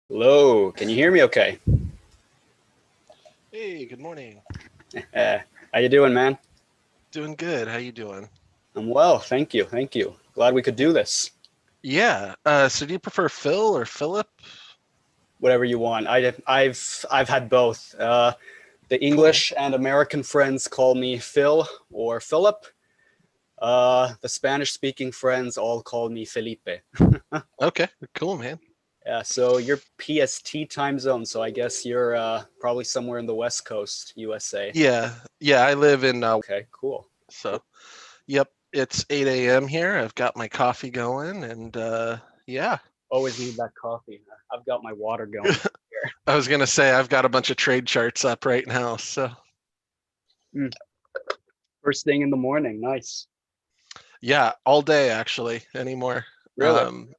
Hello, can you hear me okay? Hey, good morning. How you doing, man? Doing good. How you doing? I'm well, thank you, thank you. Glad we could do this. Yeah. So do you prefer Phil or Philip? Whatever you want. I've had both. The Cool. English and American friends call me Phil or Philip. The Spanish-speaking friends all call me Felipe. Okay. Cool, man. Yeah, so you're PST time zone, so I guess you're probably somewhere in the West Coast, USA. Yeah. Yeah. I live in. Okay, cool. So, yep. It's 8 a.m. here. I've got my coffee going, and yeah. Always need that coffee. I've got my water going here. I was gonna say I've got a bunch of trade charts up right now. So Mm, first thing in the morning, nice. yeah, all day actually anymore. Really? Um,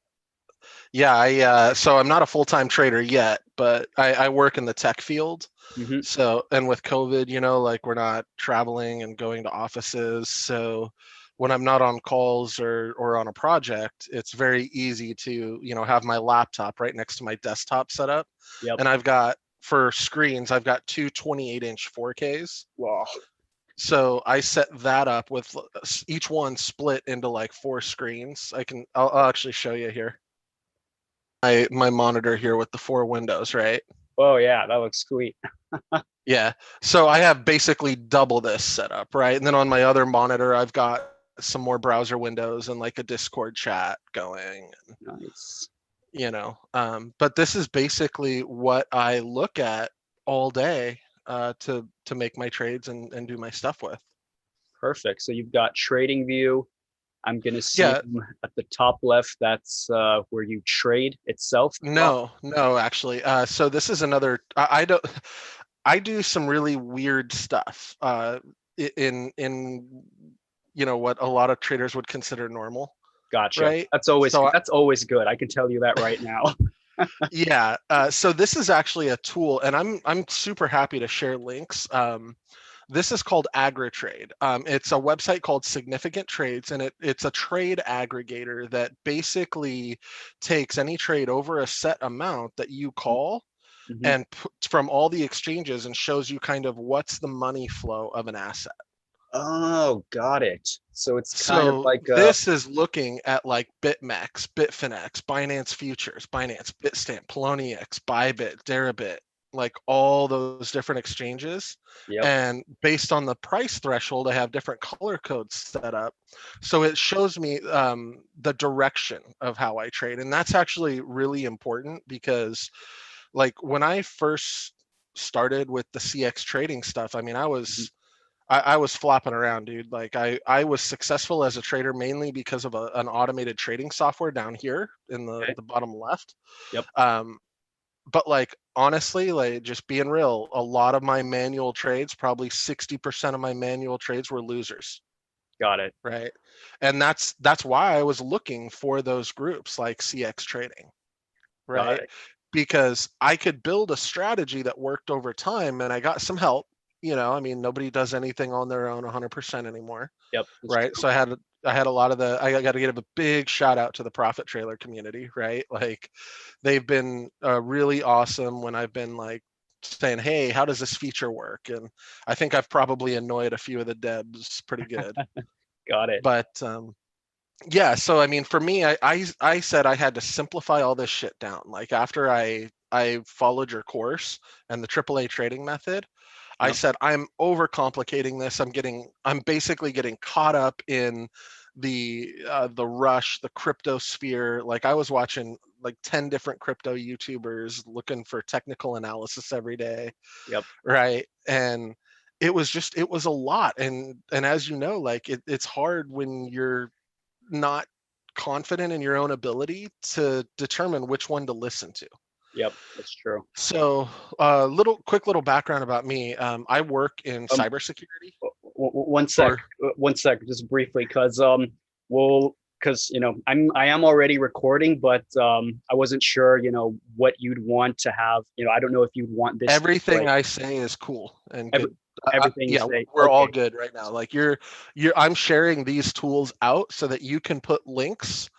yeah. So I'm not a full-time trader yet, but I work in the tech field. Hmm. So, and with COVID, like we're not traveling and going to offices. So when I'm not on calls or on a project, it's very easy to, have my laptop right next to my desktop set up. Yep. And for screens, I've got two 28-inch 4Ks. Wow. So I set that up with each one split into like four screens. I'll actually show you here. My monitor here with the four windows, right? Oh yeah, that looks sweet. Yeah. So I have basically double this setup, right? And then on my other monitor, I've got some more browser windows and like a Discord chat going, Nice. but this is basically what I look at all day to make my trades and do my stuff with. Perfect. So you've got Trading View. I'm gonna assume Yeah. at the top left, that's where you trade itself. The prop. No, actually. So this is another, I don't, I do some really weird stuff in what a lot of traders would consider normal, Gotcha. right? That's always So that's always good. I can tell you that right now. yeah, so this is actually a tool, and I'm super happy to share links. This is called AgriTrade. It's a website called Significant Trades, and it's a trade aggregator that basically takes any trade over a set amount that you call Hmm. and from all the exchanges and shows you kind of what's the money flow of an asset. Oh, got it. So it's kind of So like this is looking at like BitMEX, Bitfinex, Binance Futures, Binance, Bitstamp, Poloniex, Bybit, Deribit, like all those different exchanges. yep. And based on the price threshold, I have different color codes set up. So it shows me the direction of how I trade. And that's actually really important because like when I first started with the CX trading stuff, I mean, Mhm. I was flopping around, dude. Like I was successful as a trader mainly because of an automated trading software down here in Okay. the bottom left. Yep. Um, but like honestly, like just being real, a lot of my manual trades, probably 60% of my manual trades were losers, Got it. right? And that's why I was looking for those groups like CX trading, Got right? it. Because I could build a strategy that worked over time and I got some help. I mean, nobody does anything on their own 100% anymore, Yep. That's right? true. So I had a lot of I got to give a big shout out to the profit trailer community, right? Like they've been really awesome when I've been like saying, "Hey, how does this feature work?" And I think I've probably annoyed a few of the devs pretty good. Got it. But yeah, so I mean, for me, I said I had to simplify all this shit down. Like after I followed your course and the AAA trading method, I Yep. said I'm overcomplicating this. I'm basically getting caught up in the rush, the crypto sphere. Like I was watching like 10 different crypto YouTubers looking for technical analysis every day, Yep. right? And it was a lot. And as you know, like it's hard when you're not confident in your own ability to determine which one to listen to. Yep. That's true. So, quick little background about me. I work in Um, cybersecurity. one sec, Or one sec, just briefly, well, because I am already recording, but I wasn't sure, what you'd want to have. I don't know if you'd want this to be everything like I say is cool and every good. everything you Yeah, say. we're all Okay, good right now. Like you're. I'm sharing these tools out so that you can put links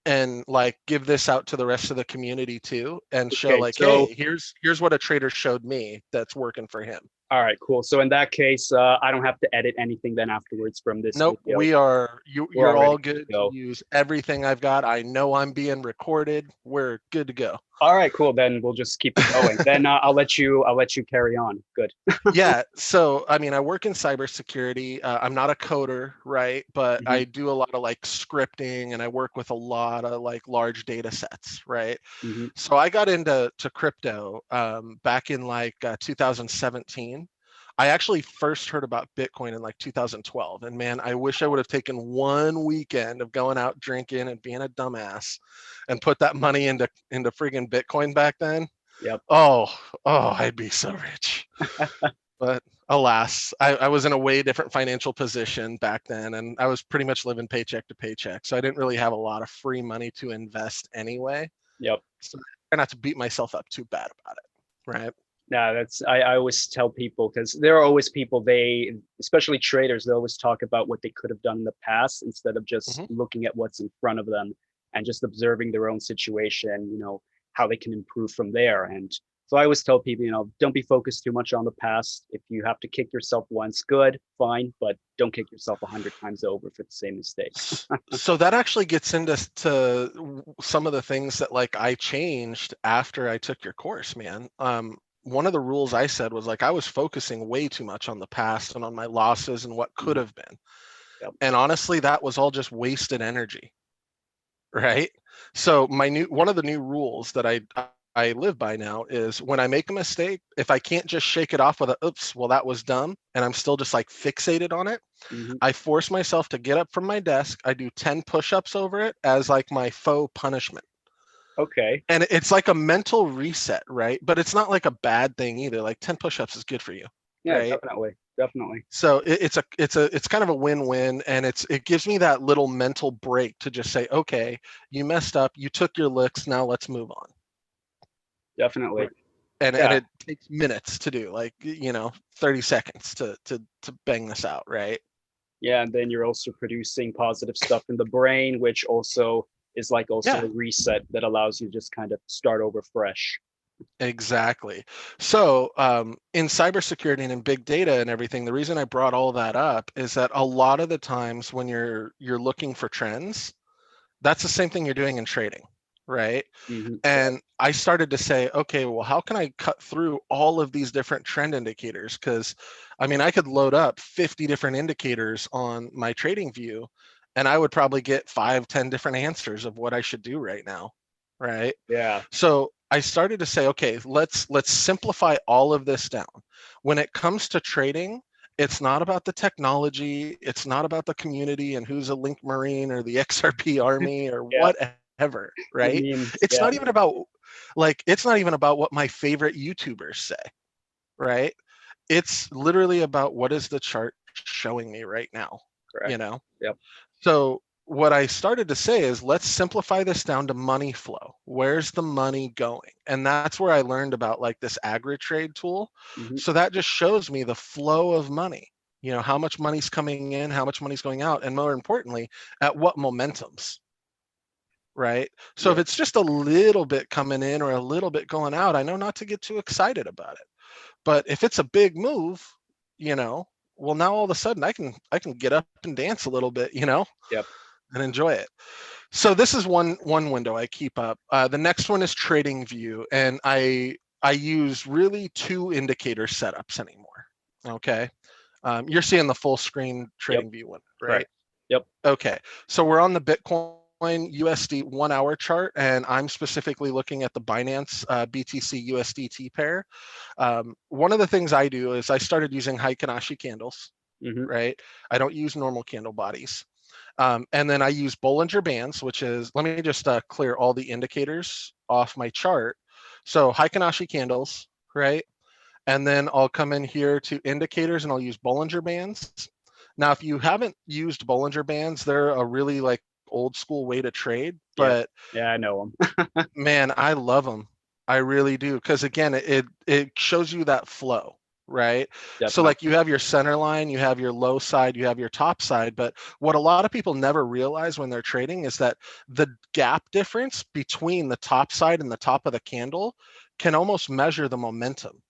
and like give this out to the rest of the community too, and show Okay, like, so hey, here's what a trader showed me that's working for him. all right, cool. So in that case, I don't have to edit anything then afterwards from this Nope, video. you're We're already all good to good to go. use everything I've got. I know I'm being recorded. We're good to go. All right, cool. Then we'll just keep it going. Then I'll let you carry on. Good. Yeah, so I mean, I work in cybersecurity. I'm not a coder, right? But Hmm. I do a lot of like scripting, and I work with a lot of like large data sets, right? Hmm. So I got into crypto back in like 2017. I actually first heard about Bitcoin in like 2012, and man, I wish I would have taken one weekend of going out drinking and being a dumbass, and put that money into friggin' Bitcoin back then. Yep. Oh, I'd be so rich. But alas, I was in a way different financial position back then, and I was pretty much living paycheck to paycheck. So I didn't really have a lot of free money to invest anyway. Yep. So I try not to beat myself up too bad about it. Right. Yeah, I always tell people because there are always people they especially traders they always talk about what they could have done in the past instead of just Hmm. looking at what's in front of them and just observing their own situation, how they can improve from there. And so I always tell people, don't be focused too much on the past. If you have to kick yourself once, good, fine, but don't kick yourself 100 times over for the same mistake. So that actually gets into some of the things that like I changed after I took your course, man. One of the rules I said was like I was focusing way too much on the past and on my losses and what could Mhm. have been. Yep. And honestly, that was all just wasted energy, right? So one of the new rules that I live by now is when I make a mistake, if I can't just shake it off with a oops, well that was dumb, and I'm still just like fixated on it, Hmm. I force myself to get up from my desk. I do 10 push-ups over it as like my faux punishment. Okay. And it's like a mental reset, right? But it's not like a bad thing either. Like 10 push-ups is good for you, Yeah, right? definitely. Definitely. So it's kind of a win-win, and it gives me that little mental break to just say, okay, you messed up, you took your licks, now let's move on. Definitely. Right. And Yeah. it takes minutes to do, like 30 seconds to bang this out, right? Yeah, and then you're also producing positive stuff in the brain, which also is like also Yeah. a reset that allows you to just kind of start over fresh. Exactly. So, in cybersecurity and in big data and everything, the reason I brought all that up is that a lot of the times when you're looking for trends, that's the same thing you're doing in trading, right? Hmm. And I started to say, okay, well, how can I cut through all of these different trend indicators? Because, I mean, I could load up 50 different indicators on my trading view, and I would probably get 5, 10 different answers of what I should do right now, right? Yeah. So I started to say, okay, let's simplify all of this down. When it comes to trading, it's not about the technology, it's not about the community and who's a Link Marine or the XRP army or Yeah. whatever, The right? memes. It's Yeah. not even about it's not even about what my favorite YouTubers say, right? It's literally about what is the chart showing me right now, you Correct. know? Yep. So what I started to say is let's simplify this down to money flow. Where's the money going? And that's where I learned about like this AgriTrade tool. Hmm. So that just shows me the flow of money. How much money's coming in, how much money's going out, and more importantly, at what momentums, right? So if Yep. it's just a little bit coming in or a little bit going out, I know not to get too excited about it. But if it's a big move, you know, well now all of a sudden I can get up and dance a little bit, Yep. and enjoy it. So this is one window I keep up. The next one is Trading View, and I use really two indicator setups anymore. Okay, you're seeing the full screen Yep. Trading View one, right? Correct. Yep. Okay, so we're on the Bitcoin USD 1 hour chart, and I'm specifically looking at the Binance BTC USDT pair. One of the things I do is I started using Heikin-Ashi candles, Hmm. right? I don't use normal candle bodies. And then I use Bollinger Bands, which is, let me just clear all the indicators off my chart. So Heikin-Ashi candles, right? And then I'll come in here to indicators and I'll use Bollinger Bands. Now, if you haven't used Bollinger Bands, they're a really like old school way to trade, Yeah. but Yeah. I know them. man, I love them. I really do. Because again, it shows you that flow, right? So Definitely. like you have your center line, you have your low side, you have your top side, but what a lot of people never realize when they're trading is that the gap difference between the top side and the top of the candle can almost measure the momentum.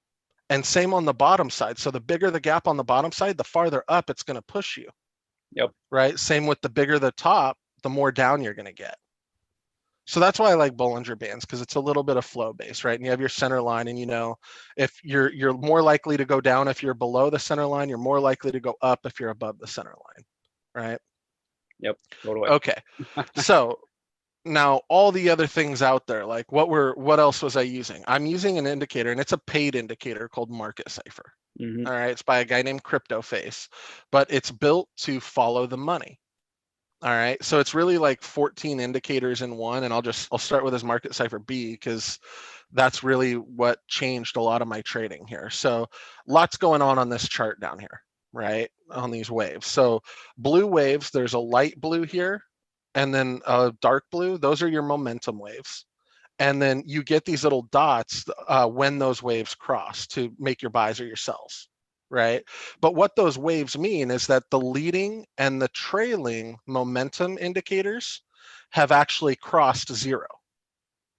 And same on the bottom side. So the bigger the gap on the bottom side, the farther up it's going to push you. Yep. Right? Same with the bigger the top, the more down you're going to get. So that's why I like Bollinger Bands, because it's a little bit of flow based, right? And you have your center line, and you know, if you're more likely to go down if you're below the center line, you're more likely to go up if you're above the center line, right? Yep. Totally. Okay. So now all the other things out there, like what else was I using? I'm using an indicator, and it's a paid indicator called Market Cipher. Mm-hmm. All right, it's by a guy named CryptoFace, but it's built to follow the money. All right, so it's really like 14 indicators in one, and I'll start with his Market Cipher B, because that's really what changed a lot of my trading here. So lots going on this chart down here, right, on these waves. So blue waves, there's a light blue here, and then a dark blue. Those are your momentum waves. And then you get these little dots when those waves cross to make your buys or your sells, right? But what those waves mean is that the leading and the trailing momentum indicators have actually crossed zero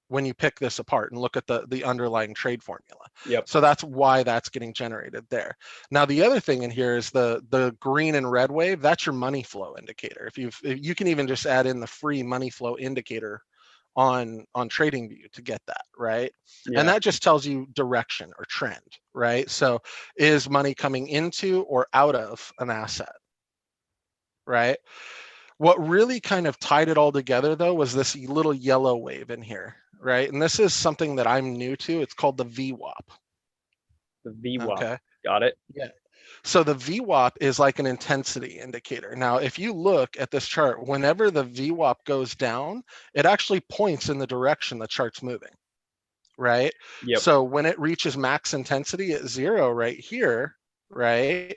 when you pick this apart and look at the underlying trade formula. Yep. So that's why that's getting generated there. Now, the other thing in here is the green and red wave. That's your money flow indicator. If you can even just add in the free money flow indicator on TradingView to get that, right? Yeah. And that just tells you direction or trend, right? So is money coming into or out of an asset, right? What really kind of tied it all together, though, was this little yellow wave in here, right? And this is something that I'm new to. It's called the VWAP. The VWAP. Okay. Got it. Yeah. So the VWAP is like an intensity indicator. Now, if you look at this chart, whenever the VWAP goes down, it actually points in the direction the chart's moving, right? Yep. So when it reaches max intensity at zero right here, right?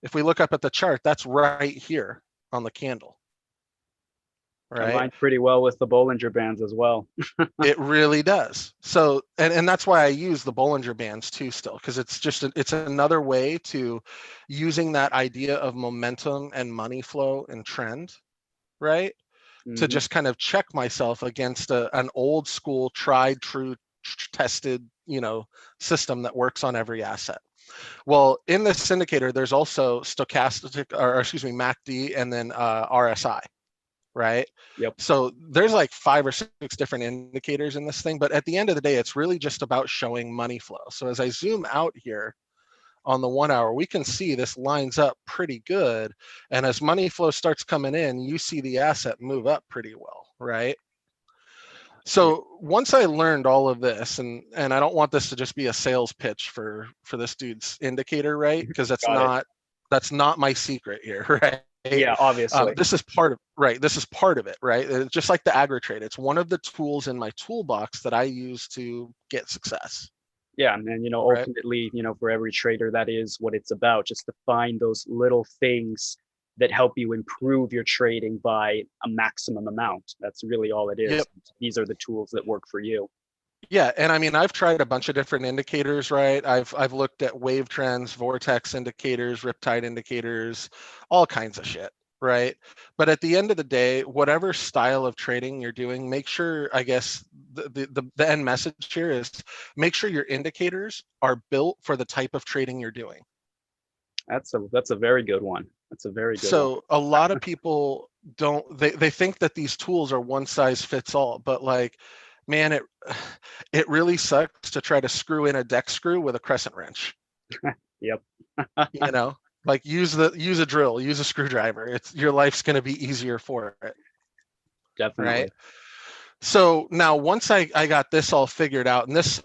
If we look up at the chart, that's right here on the candle. Right. Aligns pretty well with the Bollinger Bands as well. It really does. So, and that's why I use the Bollinger Bands too still, because it's just it's another way to using that idea of momentum and money flow and trend, right? To Mm-hmm. just kind of check myself against an old school, tried, true, tested, system that works on every asset. Well, in this indicator, there's also stochastic, or excuse me, MACD, and then RSI. Right? Yep. So there's like 5 or 6 different indicators in this thing, but at the end of the day, it's really just about showing money flow. So as I zoom out here on the 1 hour, we can see this lines up pretty good. And as money flow starts coming in, you see the asset move up pretty well, right? So once I learned all of this, and I don't want this to just be a sales pitch for this dude's indicator, right? Because that's not my secret here, right? Yeah, obviously. This is part of it, right? It's just like the AgriTrade. It's one of the tools in my toolbox that I use to get success. Yeah, and ultimately, for every trader, that is what it's about, just to find those little things that help you improve your trading by a maximum amount. That's really all it is. Yep. These are the tools that work for you. Yeah, and I mean, I've tried a bunch of different indicators, right? I've looked at wave trends, vortex indicators, riptide indicators, all kinds of shit, right? But at the end of the day, whatever style of trading you're doing, make sure, I guess, the end message here is make sure your indicators are built for the type of trading you're doing. That's a very good one. That's a very good one. So a lot of people they think that these tools are one size fits all, but like, man, it really sucks to try to screw in a deck screw with a crescent wrench. Yep. Like use a drill, use a screwdriver. Your life's going to be easier for it. Definitely. Right. So now once I got this all figured out, and this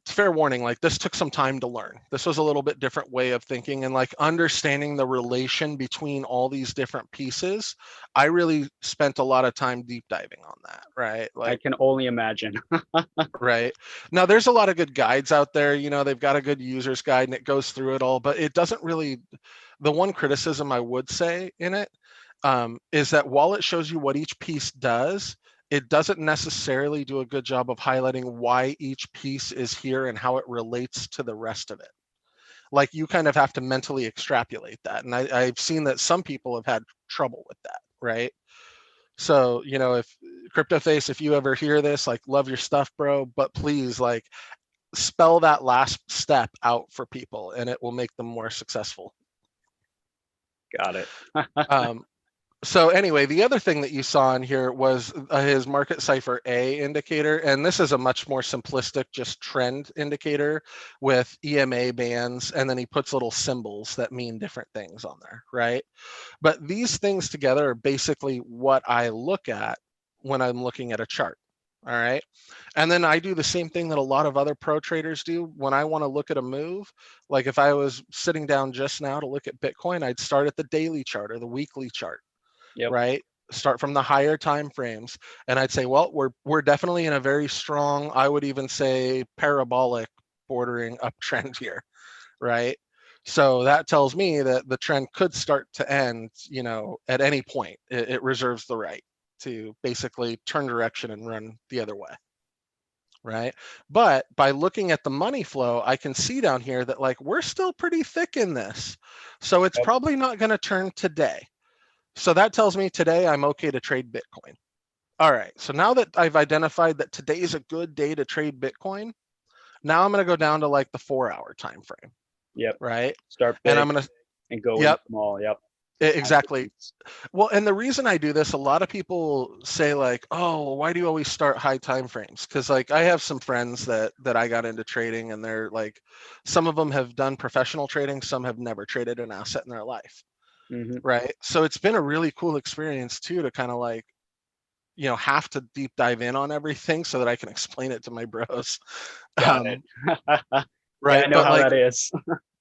fair warning, like this took some time to learn. This was a little bit different way of thinking, and like understanding the relation between all these different pieces. I really spent a lot of time deep diving on that, right? Like, I can only imagine. right. Now there's a lot of good guides out there, they've got a good user's guide and it goes through it all, but it doesn't really, the one criticism I would say in it is that while it shows you what each piece does, it doesn't necessarily do a good job of highlighting why each piece is here and how it relates to the rest of it. like you kind of have to mentally extrapolate that. And I've seen that some people have had trouble with that, right? So, if CryptoFace, if you ever hear this, like, love your stuff, bro, but please, like, spell that last step out for people and it will make them more successful. Got it. So anyway, the other thing that you saw in here was his market cipher A indicator. And this is a much more simplistic, just trend indicator with EMA bands. And then he puts little symbols that mean different things on there, right? But these things together are basically what I look at when I'm looking at a chart. All right. And then I do the same thing that a lot of other pro traders do when I want to look at a move. Like if I was sitting down just now to look at Bitcoin, I'd start at the daily chart or the weekly chart. Yep. Right? Start from the higher time frames. And I'd say, well, we're definitely in a very strong, I would even say parabolic bordering uptrend here, right? So that tells me that the trend could start to end, at any point. It reserves the right to basically turn direction and run the other way. Right. But by looking at the money flow, I can see down here that like we're still pretty thick in this. So it's probably not going to turn today. So that tells me today I'm okay to trade Bitcoin. All right. So now that I've identified that today is a good day to trade Bitcoin, now I'm going to go down to like the 4-hour time frame. Yep. Right. Start big And I'm going to and go in small. Yep. Exactly. Well, and the reason I do this, a lot of people say like, oh, why do you always start high time frames? Because like I have some friends that I got into trading, and they're like, some of them have done professional trading, some have never traded an asset in their life. Mm-hmm. Right. So it's been a really cool experience too, to kind of like, have to deep dive in on everything so that I can explain it to my bros. Got it. Right. Yeah, I know But how like, that is.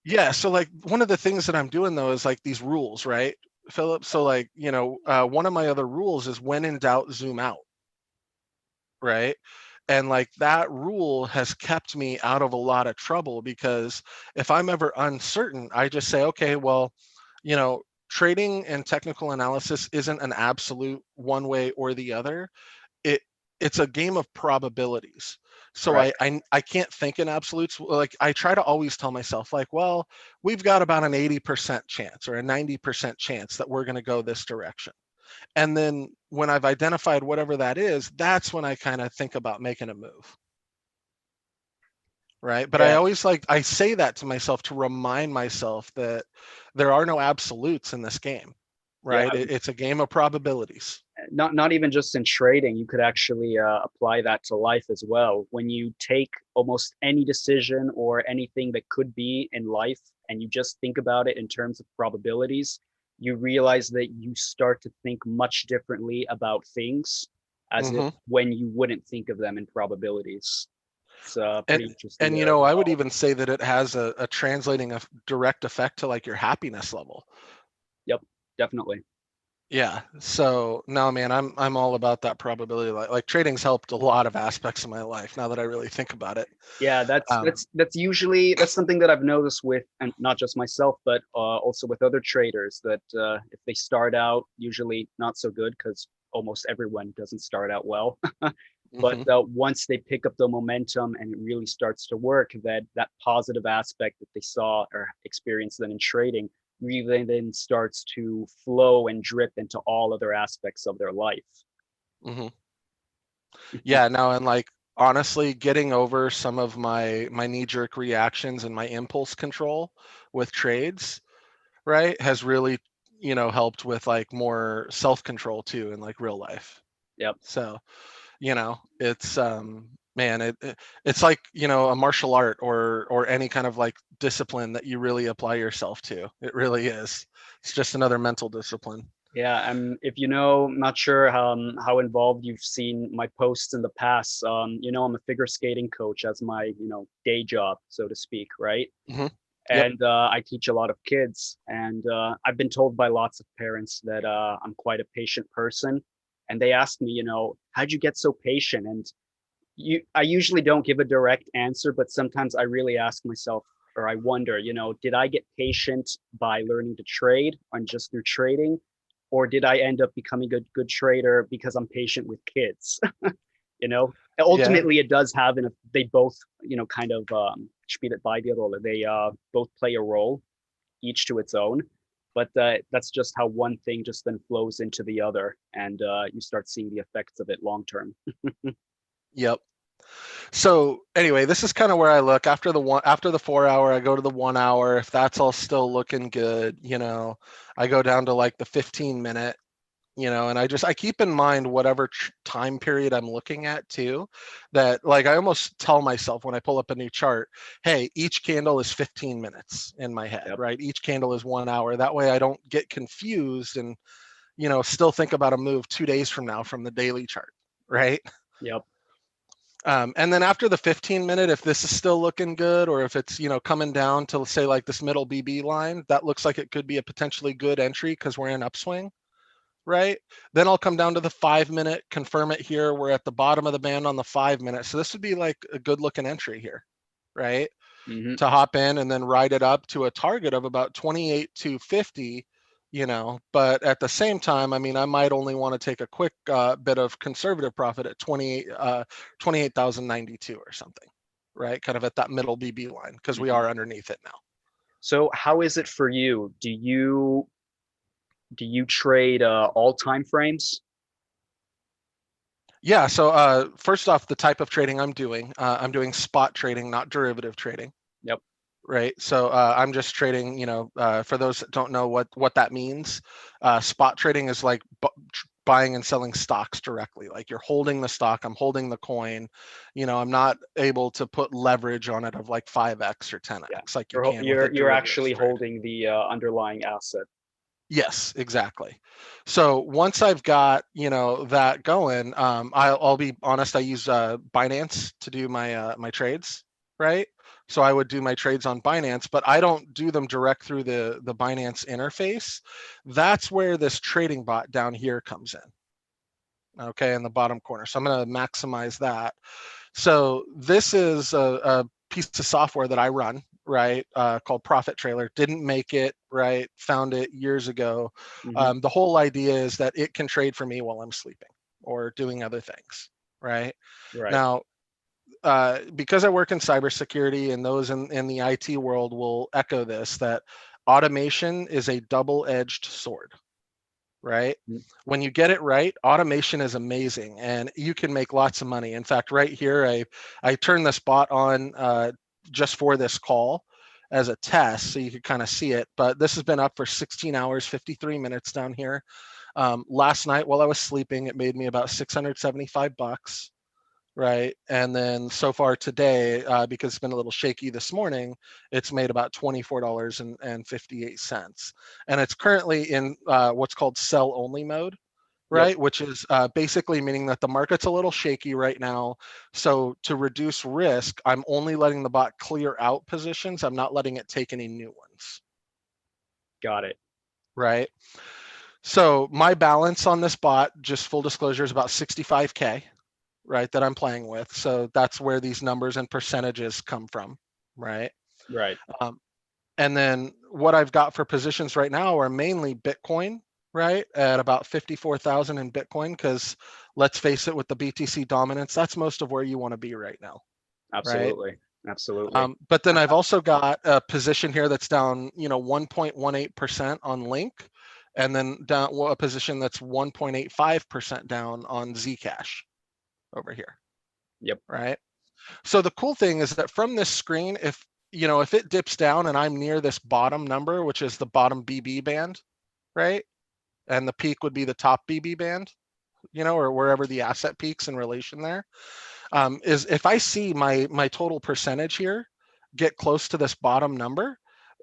yeah. So like one of the things that I'm doing though is like these rules, right, Philip? So like, one of my other rules is when in doubt, zoom out. Right. And like that rule has kept me out of a lot of trouble, because if I'm ever uncertain, I just say, okay, well, trading and technical analysis isn't an absolute one way or the other. It's a game of probabilities. So Right. I can't think in absolutes. Like I try to always tell myself like, well, we've got about an 80% chance or a 90% chance that we're going to go this direction. And then when I've identified whatever that is, that's when I kind of think about making a move. Right. But I Yeah. always I say that to myself to remind myself that there are no absolutes in this game. Yeah. Right. It's a game of probabilities. Not even just in trading, you could actually apply that to life as well. When you take almost any decision or anything that could be in life and you just think about it in terms of probabilities, you realize that you start to think much differently about things as if when you wouldn't think of them in probabilities. It's pretty interesting And there as I would well. even say that it has a translating a direct effect to like your happiness level. Yep, definitely. Yeah. So no, man, I'm all about that probability. Like trading's helped a lot of aspects of my life now that I really think about it. Yeah, that's usually that's something that I've noticed with, and not just myself, but also with other traders, that if they start out usually not so good, because almost everyone doesn't start out well. But once they pick up the momentum and it really starts to work, that positive aspect that they saw or experienced then in trading really then starts to flow and drip into all other aspects of their life. Yeah, no, and like honestly, getting over some of my knee-jerk reactions and my impulse control with trades, right, has really, helped with like more self-control too in like real life. Yep. So, it's man, it's like, a martial art or any kind of like discipline that you really apply yourself to. It really is. It's just another mental discipline. Yeah, if I'm not sure how involved you've seen my posts in the past. I'm a figure skating coach as my day job, so to speak, right? Yep. And I teach a lot of kids, and I've been told by lots of parents that I'm quite a patient person, and they ask me, how'd you get so patient? And I usually don't give a direct answer, but sometimes I really ask myself, or I wonder, did I get patient by learning to trade and just through trading? Or did I end up becoming a good trader because I'm patient with kids? Yeah. Ultimately it does have, they both, kind of spelet beide roller. They both play a role, each to its own. But that's just how one thing just then flows into the other, and you start seeing the effects of it long term. Yep. So anyway, this is kind of where I look after the 4 hour, I go to the 1 hour. If that's all still looking good, I go down to like the 15 minute, and I keep in mind whatever time period I'm looking at too, that like I almost tell myself when I pull up a new chart, hey, each candle is 15 minutes in my head, Yep. right? Each candle is 1 hour. That way I don't get confused and, still think about a move 2 days from now from the daily chart, right? Yep. And then after the 15 minute, if this is still looking good, or if it's, coming down to say like this middle BB line, that looks like it could be a potentially good entry because we're in upswing, right? Then I'll come down to the 5 minute, confirm it here. We're at the bottom of the band on the 5 minute. So this would be like a good looking entry here, right? Mm-hmm. To hop in and then ride it up to a target of about 28,250, but at the same time, I mean, I might only want to take a quick bit of conservative profit at 28,092 or something, right? Kind of at that middle BB line, because we are underneath it now. So how is it for you? Do you trade all time frames? Yeah. So first off, the type of trading I'm doing spot trading, not derivative trading. Yep. Right. So I'm just trading, for those that don't know what that means, spot trading is like buying and selling stocks directly. Like you're holding the stock, I'm holding the coin, I'm not able to put leverage on it of like 5x or 10x Yeah. like you can with a You're derivatives actually trade. holding the underlying asset. Yes, exactly. So once I've got, that going, I'll be honest, I use Binance to do my trades, right? So I would do my trades on Binance, but I don't do them direct through the Binance interface. That's where this trading bot down here comes in, okay, in the bottom corner. So I'm going to maximize that. So this is a piece of software that I run, right, called Profit Trailer. Didn't make it, right, found it years ago. Mm-hmm. The whole idea is that it can trade for me while I'm sleeping or doing other things, right? Right. Now, because I work in cybersecurity, and those in the IT world will echo this, that automation is a double-edged sword, right? Mm. When you get it right, automation is amazing and you can make lots of money. In fact, right here, I turned this bot on just for this call as a test so you could kind of see it. But this has been up for 16 hours, 53 minutes down here. Last night while I was sleeping, it made me about $675. Right. And then so far today, because it's been a little shaky this morning, it's made about $24.58. And it's currently in what's called sell only mode, Yep. right? Which is basically meaning that the market's a little shaky right now. So to reduce risk, I'm only letting the bot clear out positions. I'm not letting it take any new ones. Got it. Right. So my balance on this bot, just full disclosure, is about 65K. Right, that I'm playing with. So that's where these numbers and percentages come from, right? Right. And then what I've got for positions right now are mainly Bitcoin, right, at about 54,000 in Bitcoin, because let's face it, with the BTC dominance, that's most of where you want to be right now, right? Absolutely. Absolutely. But then I've also got a position here that's down, 1.18% on Link, and then down a position that's 1.85% down on Zcash over here. Yep. Right. So the cool thing is that from this screen, if it dips down and I'm near this bottom number, which is the bottom BB band, right? And the peak would be the top BB band, or wherever the asset peaks in relation there, is if I see my total percentage here get close to this bottom number,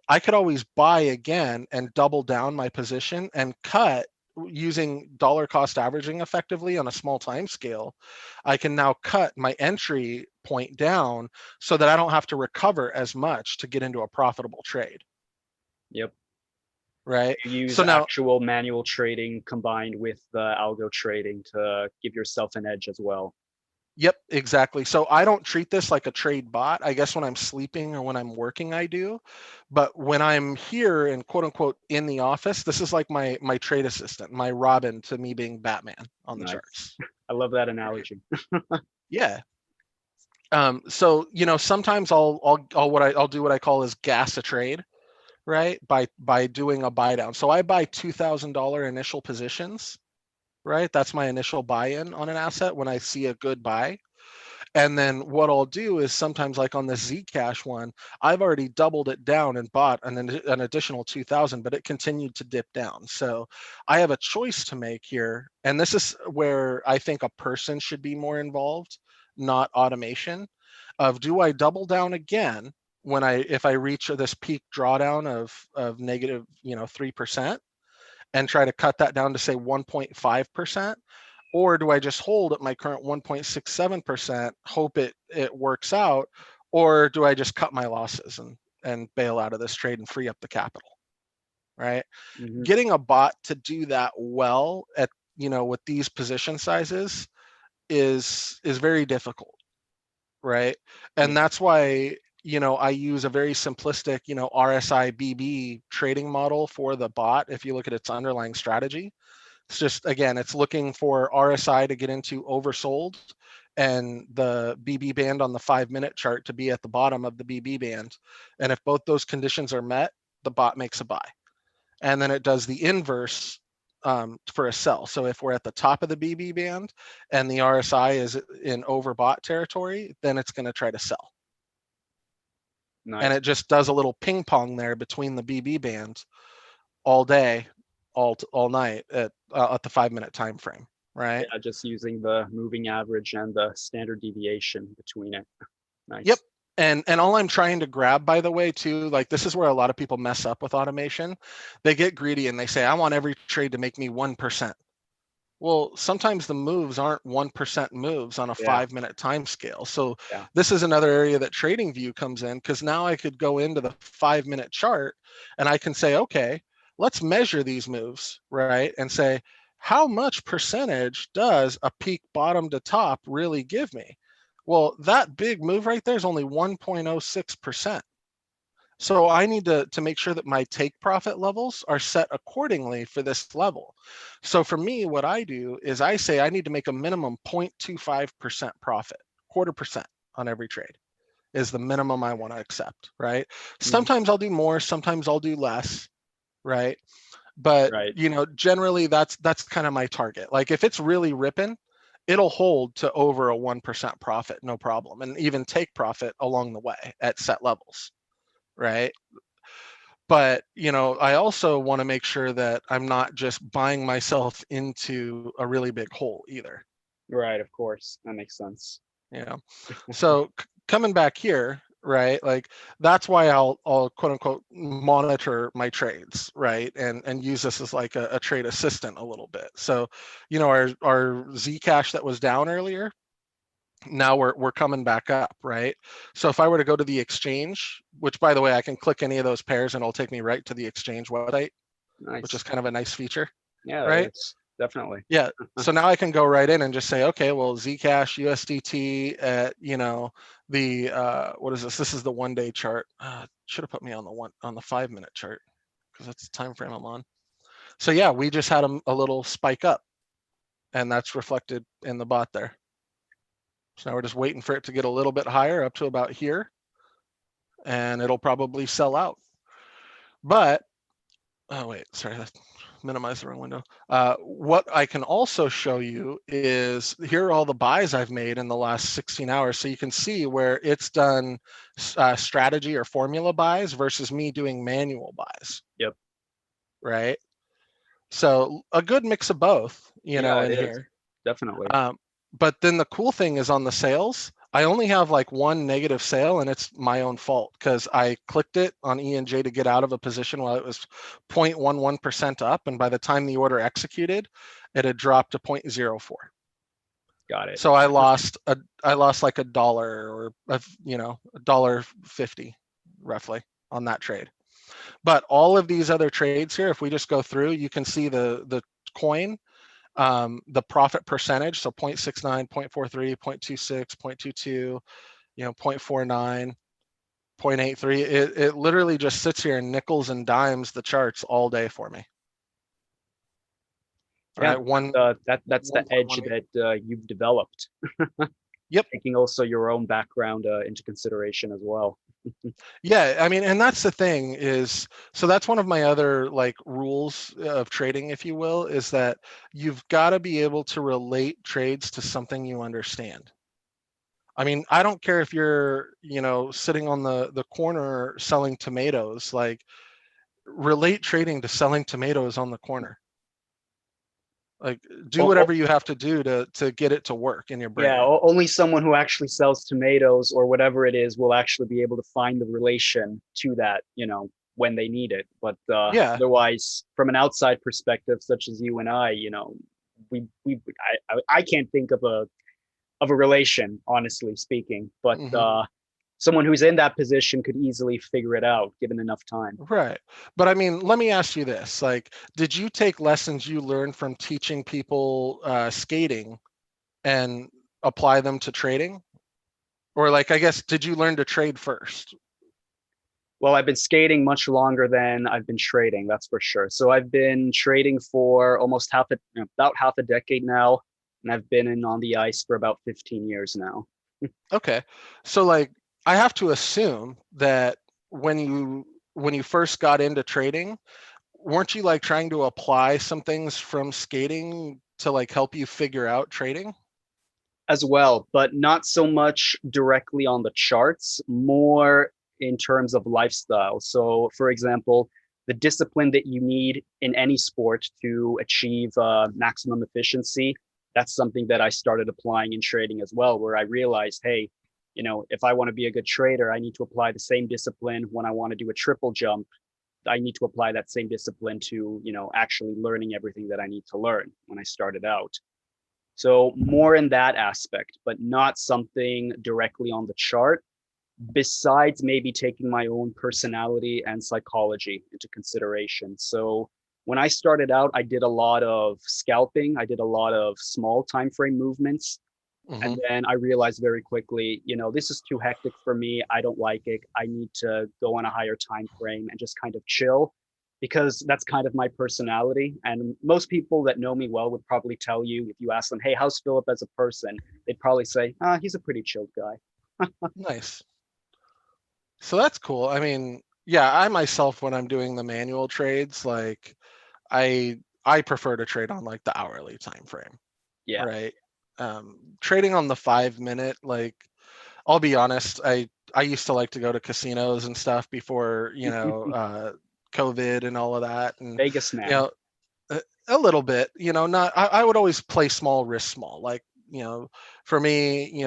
I could always buy again and double down my position and cut using dollar cost averaging effectively on a small time scale. I can now cut my entry point down so that I don't have to recover as much to get into a profitable trade. Yep. Right. You use So now, actual manual trading combined with algo trading to give yourself an edge as well. yep, exactly. So I don't treat this like a trade bot. I guess when I'm sleeping or when I'm working, I do. But when I'm here and quote unquote in the office, this is like my trade assistant, my Robin to me being Batman on the Nice. charts. I love that analogy. Yeah. So sometimes I'll do what I call is gas a trade, right? By doing a buy down. So I buy $2,000 initial positions, right? That's my initial buy-in on an asset when I see a good buy. And then what I'll do is sometimes, like on the Zcash one, I've already doubled it down and bought an additional 2,000, but it continued to dip down. So I have a choice to make here. And this is where I think a person should be more involved, not automation, of do I double down again if I reach this peak drawdown of negative 3%, and try to cut that down to say 1.5%? Or do I just hold at my current 1.67%, hope it works out? Or do I just cut my losses and bail out of this trade and free up the capital, right? Mm-hmm. Getting a bot to do that well at, with these position sizes is very difficult, right? And Yeah. that's why, I use a very simplistic, RSI BB trading model for the bot. If you look at its underlying strategy, it's just, again, it's looking for RSI to get into oversold and the BB band on the 5-minute chart to be at the bottom of the BB band. And if both those conditions are met, the bot makes a buy. And then it does the inverse for a sell. So if we're at the top of the BB band and the RSI is in overbought territory, then it's going to try to sell. Nice. And it just does a little ping pong there between the BB bands all day, all night at the 5-minute time frame, right? Yeah, just using the moving average and the standard deviation between it. Nice. Yep. And all I'm trying to grab, by the way, too, like this is where a lot of people mess up with automation. They get greedy and they say, I want every trade to make me 1%. Well, sometimes the moves aren't 1% moves on a Yeah. 5-minute time scale. So Yeah. this is another area that TradingView comes in, because now I could go into the 5-minute chart and I can say, okay, let's measure these moves, right? And say, how much percentage does a peak bottom to top really give me? Well, that big move right there is only 1.06%. So I need to make sure that my take profit levels are set accordingly for this level. So for me, what I do is I say I need to make a minimum 0.25% profit, 1/4% on every trade is the minimum I want to accept, right? Sometimes I'll do more, sometimes I'll do less, right? But Right. generally that's kind of my target. Like if it's really ripping, it'll hold to over a 1% profit, no problem, and even take profit along the way at set levels, right? But I also want to make sure that I'm not just buying myself into a really big hole either. Right. Of course. That makes sense. So coming back here, right, like that's why I'll quote unquote monitor my trades, right, and use this as like a trade assistant a little bit. So our Zcash that was down earlier, now we're coming back up, right? So if I were to go to the exchange, which by the way, I can click any of those pairs and it'll take me right to the exchange website, Nice. which is kind of a nice feature, Yeah, right? it's definitely. Yeah. So now I can go right in and just say, okay, well, Zcash USDT at the what is this? This is the 1-day chart. Should have put me on the 5-minute chart because that's the time frame I'm on. So yeah, we just had a little spike up, and that's reflected in the bot there. So now we're just waiting for it to get a little bit higher up to about here, and it'll probably sell out. But, oh wait, sorry, that's minimize the wrong window. What I can also show you is here are all the buys I've made in the last 16 hours. So you can see where it's done strategy or formula buys versus me doing manual buys. Yep. Right. So a good mix of both, in here. Definitely. But then the cool thing is on the sales, I only have like one negative sale, and it's my own fault because I clicked it on ENJ to get out of a position while it was 0.11% up. And by the time the order executed, it had dropped to 0.04. Got it. So I lost like $1 or $1.50 roughly on that trade. But all of these other trades here, if we just go through, you can see the coin, the profit percentage, so 0.69, 0.43, 0.26, 0.22, 0.49, 0.83. It literally just sits here and nickels and dimes the charts all day for me. Yeah, All right, that's the edge that you've developed. Yep. taking also your own background into consideration as well. Yeah, I mean, and that's the thing is, so that's one of my other like rules of trading, if you will, is that you've got to be able to relate trades to something you understand. I mean, I don't care if you're, sitting on the corner selling tomatoes, like relate trading to selling tomatoes on the corner. Like do O- whatever you have to do to get it to work in your Yeah, brain. only someone who actually sells tomatoes or whatever it is will actually be able to find the relation to that, when they need it. But Yeah. otherwise, from an outside perspective, such as you and I, I can't think of a relation, honestly speaking. But Hmm. someone who's in that position could easily figure it out given enough time. Right. But I mean, let me ask you this. Like, did you take lessons you learned from teaching people skating and apply them to trading? Or like, I guess, did you learn to trade first? Well, I've been skating much longer than I've been trading, that's for sure. So I've been trading for almost about half a decade now, and I've been in on the ice for about 15 years now. Okay. So like, I have to assume that when you first got into trading, weren't you like trying to apply some things from skating to like help you figure out trading? As well, but not so much directly on the charts, more in terms of lifestyle. So, for example, the discipline that you need in any sport to achieve maximum efficiency, that's something that I started applying in trading as well, where I realized, hey, if I want to be a good trader, I need to apply the same discipline when I want to do a triple jump. I need to apply that same discipline to, actually learning everything that I need to learn when I started out. So more in that aspect, but not something directly on the chart, besides maybe taking my own personality and psychology into consideration. So when I started out, I did a lot of scalping. I did a lot of small time frame movements. Hmm. And then I realized very quickly, this is too hectic for me. I don't like it. I need to go on a higher time frame and just kind of chill because that's kind of my personality. And most people that know me well would probably tell you if you ask them, hey, how's Philip as a person? They'd probably say, he's a pretty chilled guy. Nice. So that's cool. I mean, yeah, I myself, when I'm doing the manual trades, like I prefer to trade on like the hourly time frame, Yeah. right? Trading on the 5 minute, like I'll be honest, I used to like to go to casinos and stuff before, COVID and all of that, and Vegas you man. know, a little bit, not I would always play small, risk small. Like, for me,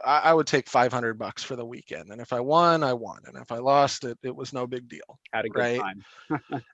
I would take $500 for the weekend. And if I won, I won. And if I lost, it was no big deal. Had a good Right. time.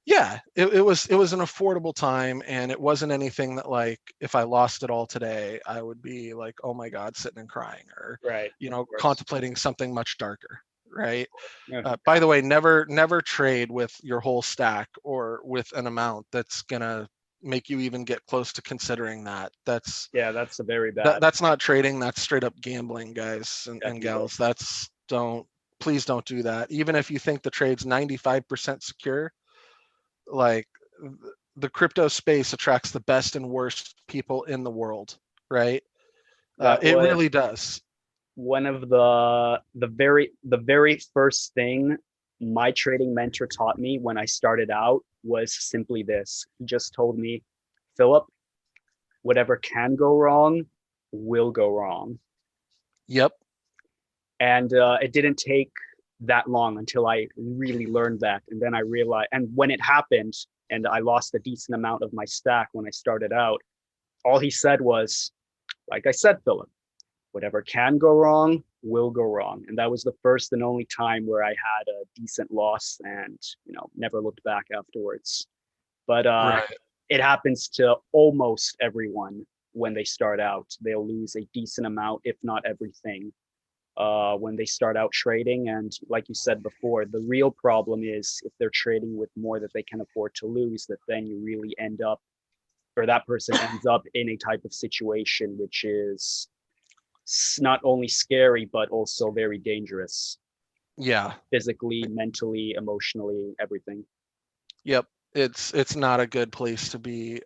Yeah. It was an affordable time. And it wasn't anything that like, if I lost it all today, I would be like, oh my God, sitting and crying or, Right. Of course. contemplating something much darker. Right. Yeah. By the way, never trade with your whole stack or with an amount that's gonna make you even get close to considering that. That's Yeah, that's a very that, bad. that's not trading. That's straight up gambling, guys and Definitely. gals. Please don't do that. Even if you think the trade's 95% secure, like the crypto space attracts the best and worst people in the world, right? That It was really does. one of the very first thing my trading mentor taught me when I started out was simply this. He just told me, Philip, whatever can go wrong will go wrong. Yep. And it didn't take that long until I really learned that. And then I realized, and when it happened, and I lost a decent amount of my stack when I started out, all he said was, like I said, Philip, whatever can go wrong will go wrong. And that was the first and only time where I had a decent loss and, never looked back afterwards. But Right. it happens to almost everyone when they start out. They'll lose a decent amount, if not everything, when they start out trading. And like you said before, the real problem is if they're trading with more that they can afford to lose, that then you really end up, or that person ends up in a type of situation which is not only scary, but also very dangerous Yeah. physically, mentally, emotionally, everything. Yep. It's not a good place to be.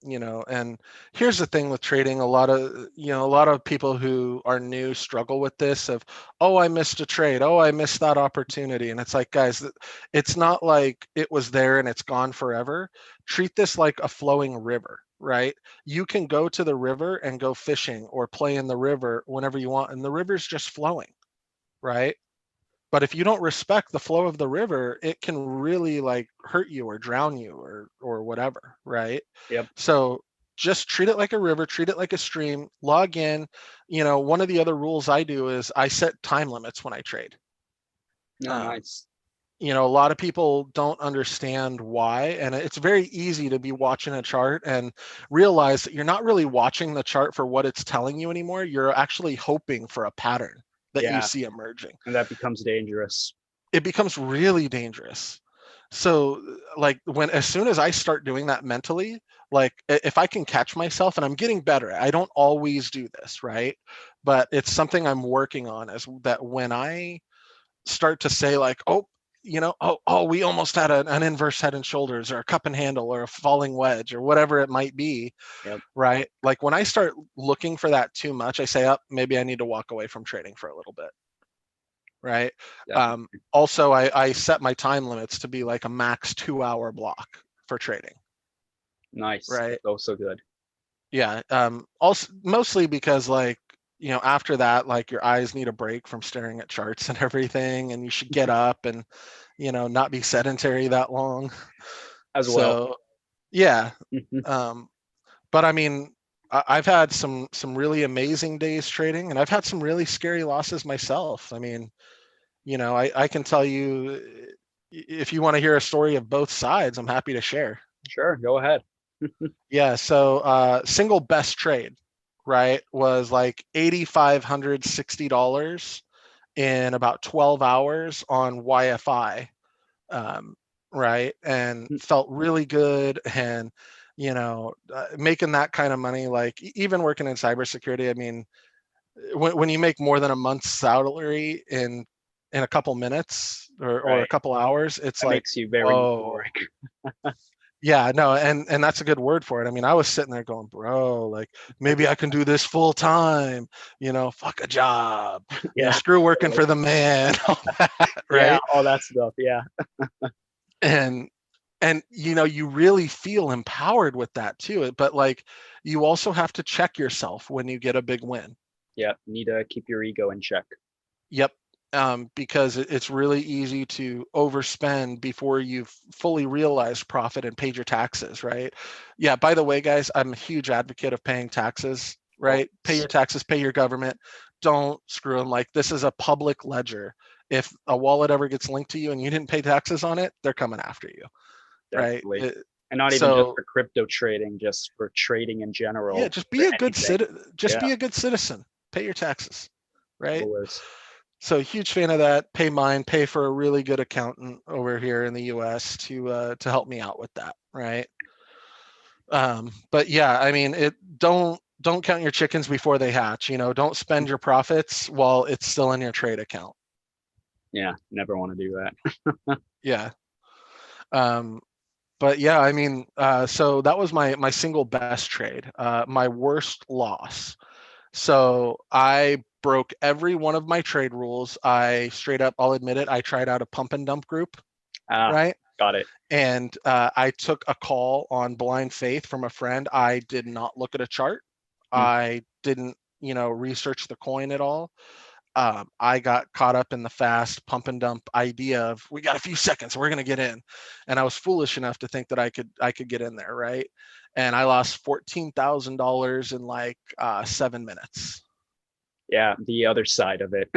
And here's the thing with trading, a lot of people who are new struggle with this of, oh, I missed a trade, oh, I missed that opportunity. And it's like, guys, it's not like it was there and it's gone forever. Treat this like a flowing river, right? You can go to the river and go fishing or play in the river whenever you want, and the river's just flowing, right? But if you don't respect the flow of the river, it can really like hurt you or drown you or whatever, right? Yep. So just treat it like a river, treat it like a stream, log in. One of the other rules I do is I set time limits when I trade. No, nice. A lot of people don't understand why, and it's very easy to be watching a chart and realize that you're not really watching the chart for what it's telling you anymore. You're actually hoping for a pattern that you see emerging. And that becomes dangerous. It becomes really dangerous. So like as soon as I start doing that mentally, like if I can catch myself, and I'm getting better, I don't always do this, right? But it's something I'm working on, is that when I start to say like, oh, we almost had an inverse head and shoulders or a cup and handle or a falling wedge or whatever it might be. Yep. Right? Like when I start looking for that too much, I say, oh, maybe I need to walk away from trading for a little bit. Right. Also, I set my time limits to be like a max 2-hour block for trading. Nice. Right. That's also good. Yeah. Also, mostly because after that, like your eyes need a break from staring at charts and everything, and you should get up and not be sedentary that long. As well. Yeah. But I mean, I've had some really amazing days trading, and I've had some really scary losses myself. I mean, I can tell you, if you want to hear a story of both sides, I'm happy to share. Sure, go ahead. Yeah, so single best trade, right, was like $8,560 in about 12 hours on YFI, right, and felt really good. And making that kind of money, like even working in cybersecurity, I mean, when you make more than a month's salary in a couple minutes or a couple hours, it's that like, makes you very euphoric. Yeah, no, and that's a good word for it. I mean, I was sitting there going, bro, like maybe I can do this full time, fuck a job, screw working for the man, all that, right? Yeah, all that stuff. Yeah. And you really feel empowered with that too. But like, you also have to check yourself when you get a big win. Yeah, you need to keep your ego in check. Yep. Because it's really easy to overspend before you've fully realized profit and paid your taxes, right? Yeah, by the way, guys, I'm a huge advocate of paying taxes, right? Pay your taxes, pay your government. Don't screw them. Like, this is a public ledger. If a wallet ever gets linked to you and you didn't pay taxes on it, they're coming after you, Definitely. right? And not even just for crypto trading, just for trading in general. Yeah, just be a good citizen. Be a good citizen. Pay your taxes, right? Always. So huge fan of that. Pay mine. Pay for a really good accountant over here in the U.S. to help me out with that, right? But yeah, I mean, don't count your chickens before they hatch. Don't spend your profits while it's still in your trade account. Yeah, never want to do that. Yeah. But yeah, I mean, so that was my single best trade. My worst loss. So I broke every one of my trade rules. I straight up, I'll admit it, I tried out a pump and dump group, right? Got it. And I took a call on blind faith from a friend. I did not look at a chart. I didn't, research the coin at all. I got caught up in the fast pump and dump idea of, we got a few seconds, we're gonna get in, and I was foolish enough to think that I could get in there, right? And I lost $14,000 in like 7 minutes. Yeah, the other side of it.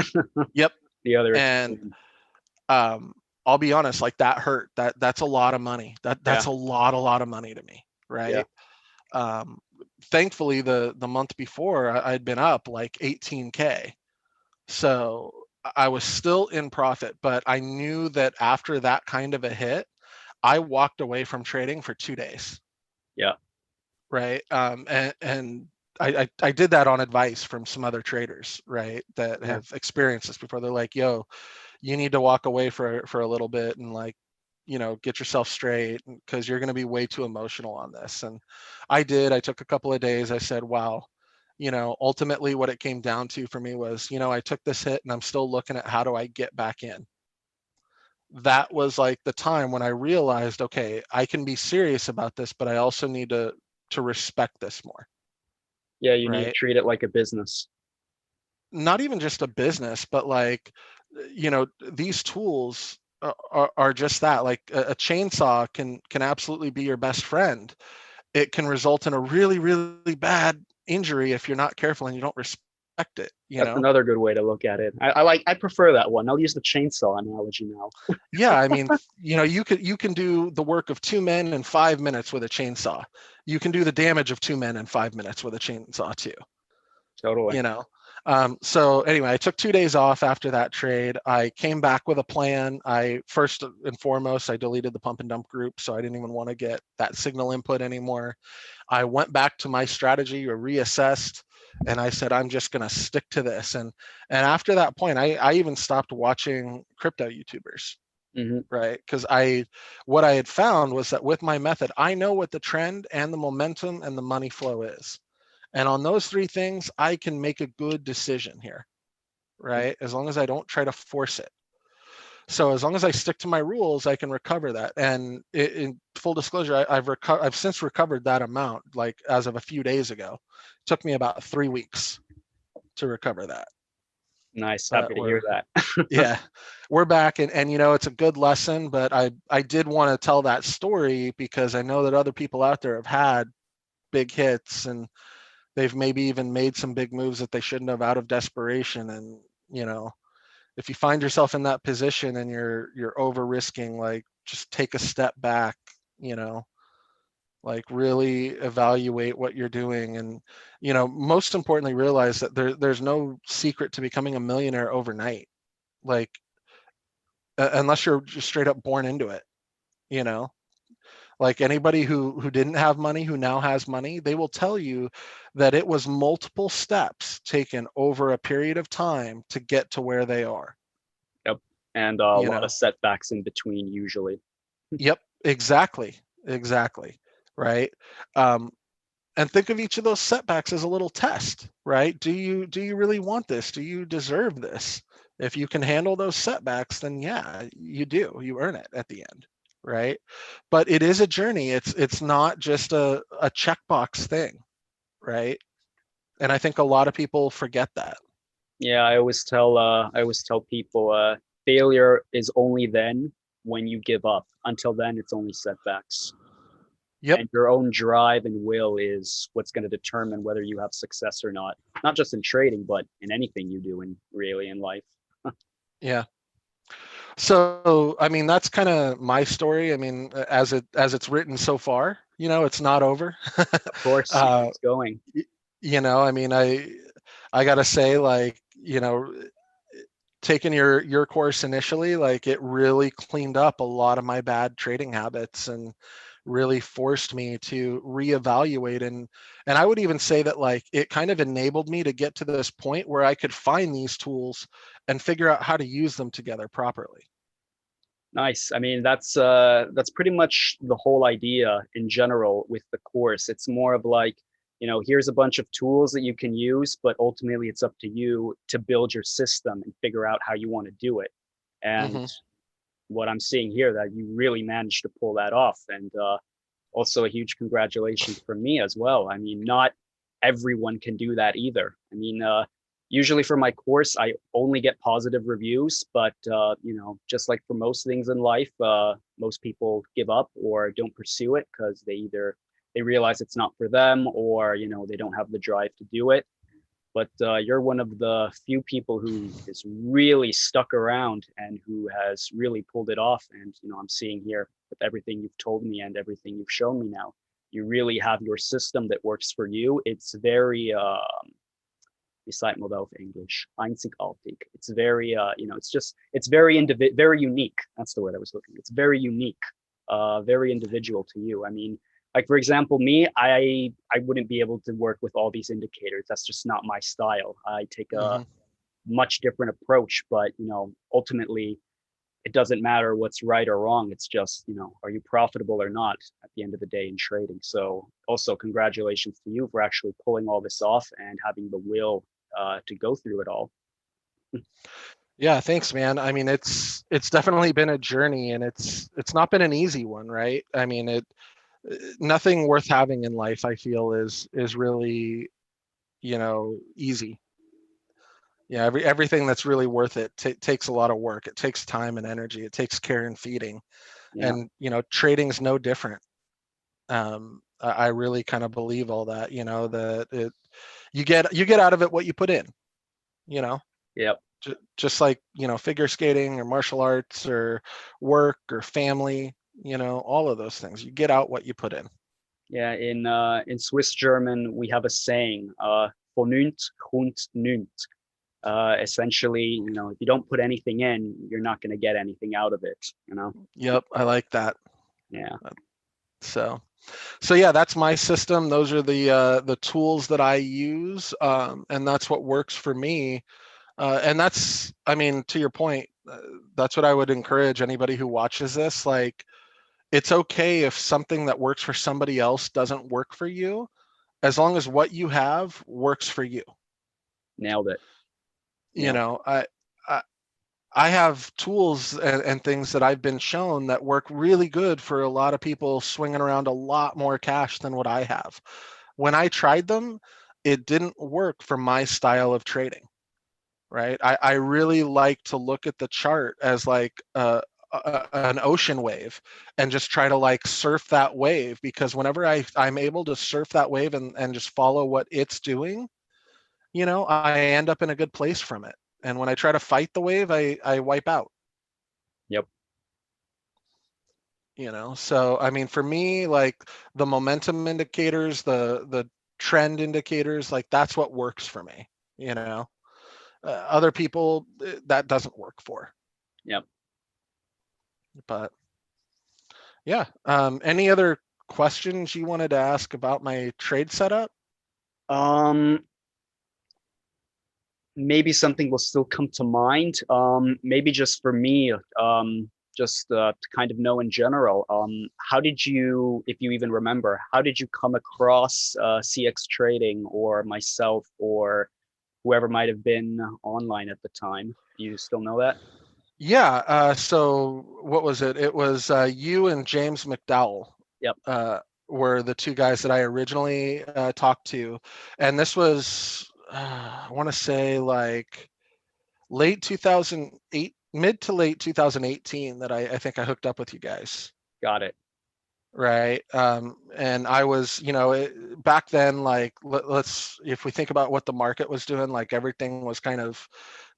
Yep. The other. And I'll be honest, like that hurt. That's a lot of money. That's a lot of money to me, right? Yeah. Thankfully, the month before I'd been up like 18K. So I was still in profit, but I knew that after that kind of a hit, I walked away from trading for 2 days. Yeah. Right. And I did that on advice from some other traders, right, that have experienced this before. They're like, yo, you need to walk away for a little bit and like get yourself straight, because you're going to be way too emotional on this. And I took a couple of days. I said, wow, ultimately what it came down to for me was, I took this hit and I'm still looking at how do I get back in. That was like the time when I realized, okay, I can be serious about this, but I also need to respect this more. Yeah, you need to Right. treat it like a business. Not even just a business, but like, these tools are just that. Like a chainsaw can absolutely be your best friend. It can result in a really, really bad injury if you're not careful and you don't respect it, That's another good way to look at it. I prefer that one. I'll use the chainsaw analogy now. Yeah, I mean, you can do the work of 2 men in 5 minutes with a chainsaw. You can do the damage of 2 men in 5 minutes with a chainsaw too. Totally. you know so anyway, I took 2 days off after that trade. I came back with a plan. I first and foremost, I deleted the pump and dump group, so I didn't even want to get that signal input anymore. I went back to my strategy or reassessed, and I said, I'm just going to stick to this. And after that point, I even stopped watching crypto YouTubers. Mm-hmm. Right, because what I had found was that with my method, I know what the trend and the momentum and the money flow is. And on those three things, I can make a good decision here, right? As long as I don't try to force it. So as long as I stick to my rules, I can recover that. And in full disclosure, I've since recovered that amount, like as of a few days ago. It took me about 3 weeks to recover that. Nice. But Happy to hear that. yeah, we're back, and it's a good lesson. But I did want to tell that story because I know that other people out there have had big hits, and they've maybe even made some big moves that they shouldn't have out of desperation. And if you find yourself in that position and you're over risking, like, just take a step back, like really evaluate what you're doing. And most importantly, realize that there's no secret to becoming a millionaire overnight, like, unless you're just straight up born into it. you know like anybody who didn't have money, who now has money, they will tell you that it was multiple steps taken over a period of time to get to where they are. Yep. And a you lot of know setbacks in between usually. yep, exactly, right. um and think of each of those setbacks as a little test, right? Do you really want this? Do you deserve this? If you can handle those setbacks, then yeah, you earn it at the end, right? But it is a journey. It's not just a checkbox thing, right? And I think a lot of people forget that. Yeah, I always tell people failure is only then when you give up. Until then, it's only setbacks. Yep. And your own drive and will is what's going to determine whether you have success or not. Not just in trading, but in anything you do in really in life. Yeah. So I mean, that's kind of my story. I mean, as it's written so far, it's not over. Of course, it uh, keeps going. I mean, I gotta say, like, taking your course initially, like, it really cleaned up a lot of my bad trading habits and really forced me to reevaluate. And I would even say that, like, it kind of enabled me to get to this point where I could find these tools and figure out how to use them together properly. Nice. I mean, that's pretty much the whole idea in general with the course. It's more of like, here's a bunch of tools that you can use, but ultimately it's up to you to build your system and figure out how you want to do it. And Hmm. what I'm seeing here, that you really managed to pull that off. And also a huge congratulations from me as well. I mean, not everyone can do that either. I mean, usually for my course, I only get positive reviews, but just like for most things in life, most people give up or don't pursue it because they realize it's not for them, or they don't have the drive to do it. But you're one of the few people who is really stuck around and who has really pulled it off. And I'm seeing here with everything you've told me and everything you've shown me now, you really have your system that works for you. It's very beside model of English, einzigartig. It's very it's very very unique. That's the word I was looking. It's very unique, very individual to you. I mean, like for example, me, I wouldn't be able to work with all these indicators. That's just not my style. I take a Hmm. much different approach, but ultimately it doesn't matter what's right or wrong. It's just, are you profitable or not at the end of the day in trading? So also congratulations to you for actually pulling all this off and having the will to go through it all. Yeah, thanks, man. I mean, it's definitely been a journey, and it's not been an easy one, right? I mean, nothing worth having in life, I feel, is really, easy. Yeah, everything that's really worth it takes a lot of work. It takes time and energy. It takes care and feeding, Yeah. and trading's no different. I really kind of believe all that. That you get out of it what you put in. You know. Yep. Just like figure skating or martial arts or work or family, all of those things, you get out what you put in. Yeah, in Swiss German we have a saying, "Vernunft kommt nimmt." Essentially, if you don't put anything in, you're not going to get anything out of it. Yep, I like that. Yeah. So yeah, that's my system. Those are the tools that I use, and that's what works for me. And that's, I mean, to your point, that's what I would encourage anybody who watches this. Like, it's okay if something that works for somebody else doesn't work for you, as long as what you have works for you. Nailed it. You know, I, I have tools and things that I've been shown that work really good for a lot of people swinging around a lot more cash than what I have. When I tried them, it didn't work for my style of trading. Right. I really like to look at the chart as like an ocean wave and just try to like surf that wave, because whenever I'm able to surf that wave and just follow what it's doing, I end up in a good place from it. And when I try to fight the wave, I wipe out. Yep. So I mean, for me, like the momentum indicators, the trend indicators, like that's what works for me. Other people, that doesn't work for. Yep. But yeah, any other questions you wanted to ask about my trade setup? Um, maybe something will still come to mind. Maybe just for me, just to kind of know in general, how did you, if you even remember, how did you come across CX trading or myself or whoever might have been online at the time? Do you still know that? Yeah. So what was it? It was you and James McDowell. Yep. Were the two guys that I originally talked to, and this was I want to say like late 2008, mid to late 2018, that I think I hooked up with you guys. Got it. Right. And I was, back then, like, let's, if we think about what the market was doing, like everything was kind of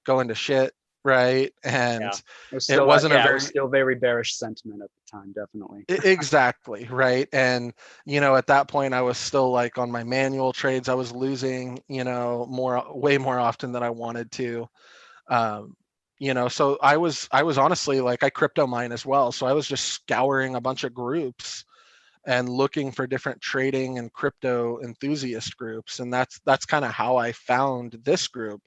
going to shit. Right. And Yeah. It was it still, wasn't a yeah, it was very, still very bearish sentiment at the time, definitely. exactly. Right. And, at that point I was still like on my manual trades, I was losing, way more often than I wanted to. Um, so I was honestly like, I crypto mine as well. So I was just scouring a bunch of groups and looking for different trading and crypto enthusiast groups, and that's kind of how I found this group.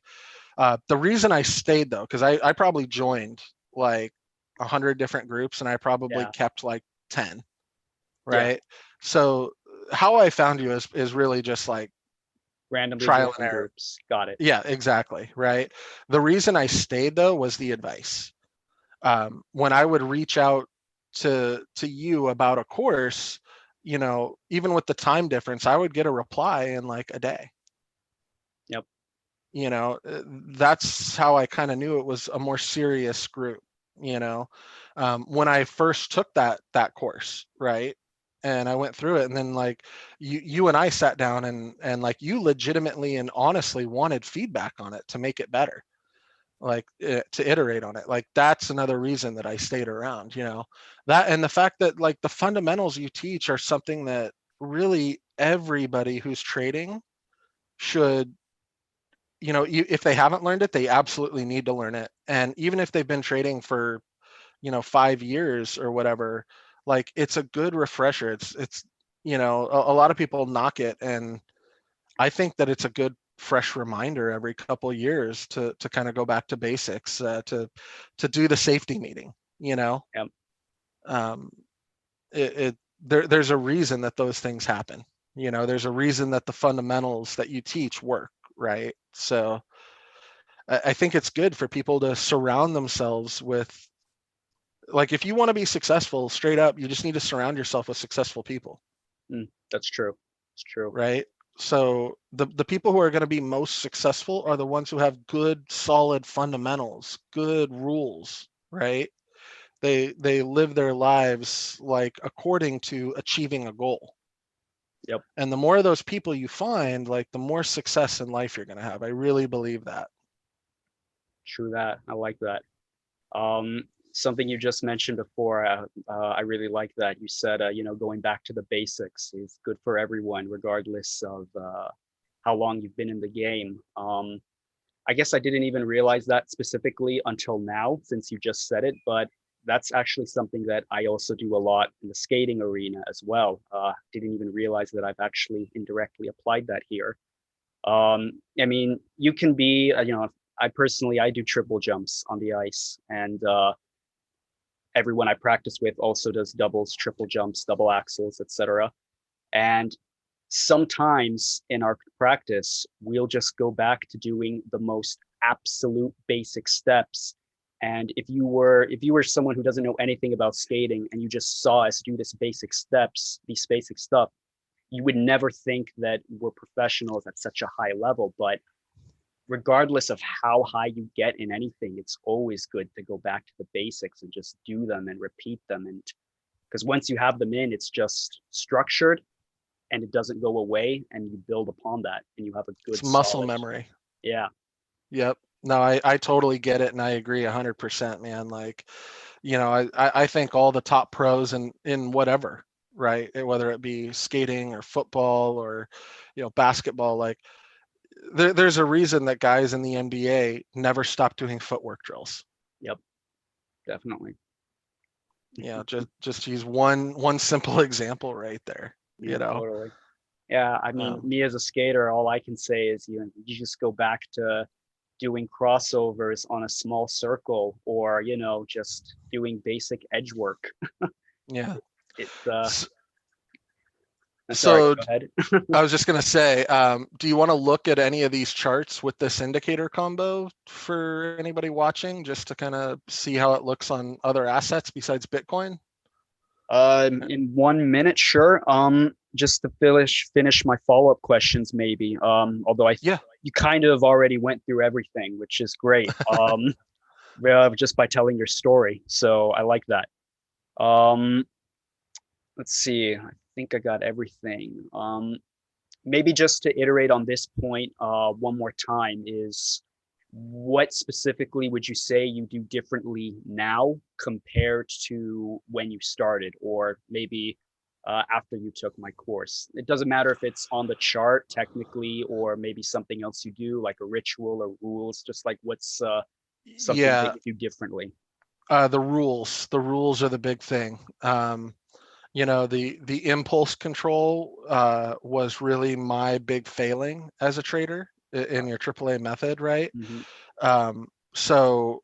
The reason I stayed, though, because I probably joined like 100 different groups, and I probably Yeah. kept like 10. Yeah. Right. So how I found you is really just like Randomly trial and joining error. groups. Got it. Yeah, exactly. Right. The reason I stayed, though, was the advice. When I would reach out to you about a course, even with the time difference, I would get a reply in like a day. Yep. That's how I kind of knew it was a more serious group. When I first took that course, right, and I went through it, and then like you and I sat down, and like you legitimately and honestly wanted feedback on it to make it better, like to iterate on it. Like that's another reason that I stayed around. That, and the fact that like the fundamentals you teach are something that really everybody who's trading should, if they haven't learned it, they absolutely need to learn it. And even if they've been trading for 5 years or whatever, like it's a good refresher. It's a lot of people knock it, and I think that it's a good fresh reminder every couple of years to kind of go back to basics, to do the safety meeting. you know. Yep. um there's a reason that those things happen, you know. There's a reason that the fundamentals that you teach work, right? So I think it's good for people to surround themselves with, like, if you want to be successful, straight up, you just need to surround yourself with successful people. That's true. It's true. Right? So the people who are going to be most successful are the ones who have good, solid fundamentals, good rules, right? They live their lives like according to achieving a goal. Yep. And the more of those people you find, like, the more success in life you're going to have. I really believe that. True that. I like that. Something you just mentioned before, I really like that. You said, going back to the basics is good for everyone, regardless of how long you've been in the game. I guess I didn't even realize that specifically until now, since you just said it, but that's actually something that I also do a lot in the skating arena as well. Didn't even realize that I've actually indirectly applied that here. I mean, you can be, I do triple jumps on the ice, and everyone I practice with also does doubles, triple jumps, double axles, etc. And sometimes in our practice, we'll just go back to doing the most absolute basic steps. And if you were someone who doesn't know anything about skating and you just saw us do these basic stuff, you would never think that we're professionals at such a high level. But regardless of how high you get in anything, it's always good to go back to the basics and just do them and repeat them. And because once you have them in, it's just structured and it doesn't go away, and you build upon that and you have a good It's muscle solid. memory. Yeah. Yep. No, I totally get it, and I agree 100%, man. Like, you know, I think all the top pros in whatever, right? Whether it be skating or football or, you know, basketball, like, there's a reason that guys in the NBA never stop doing footwork drills. Yep. Definitely. Yeah, just to use one simple example right there, you know. Totally. Yeah, I mean, me as a skater, all I can say is you just go back to doing crossovers on a small circle, or just doing basic edge work. Yeah. It's sorry, So go ahead. I was just going to say, do you want to look at any of these charts with this indicator combo for anybody watching, just to kind of see how it looks on other assets besides Bitcoin? In 1 minute, sure. Just to finish my follow-up questions, maybe. Although you kind of already went through everything, which is great. Just by telling your story, so I like that. Let's see. I think I got everything. Maybe just to iterate on this point one more time is, what specifically would you say you do differently now compared to when you started, or maybe after you took my course? It doesn't matter if it's on the chart technically, or maybe something else you do, like a ritual or rules, just like what's something that you do differently. The rules are the big thing. You know, the impulse control was really my big failing as a trader in your AAA method, right? Mm-hmm. So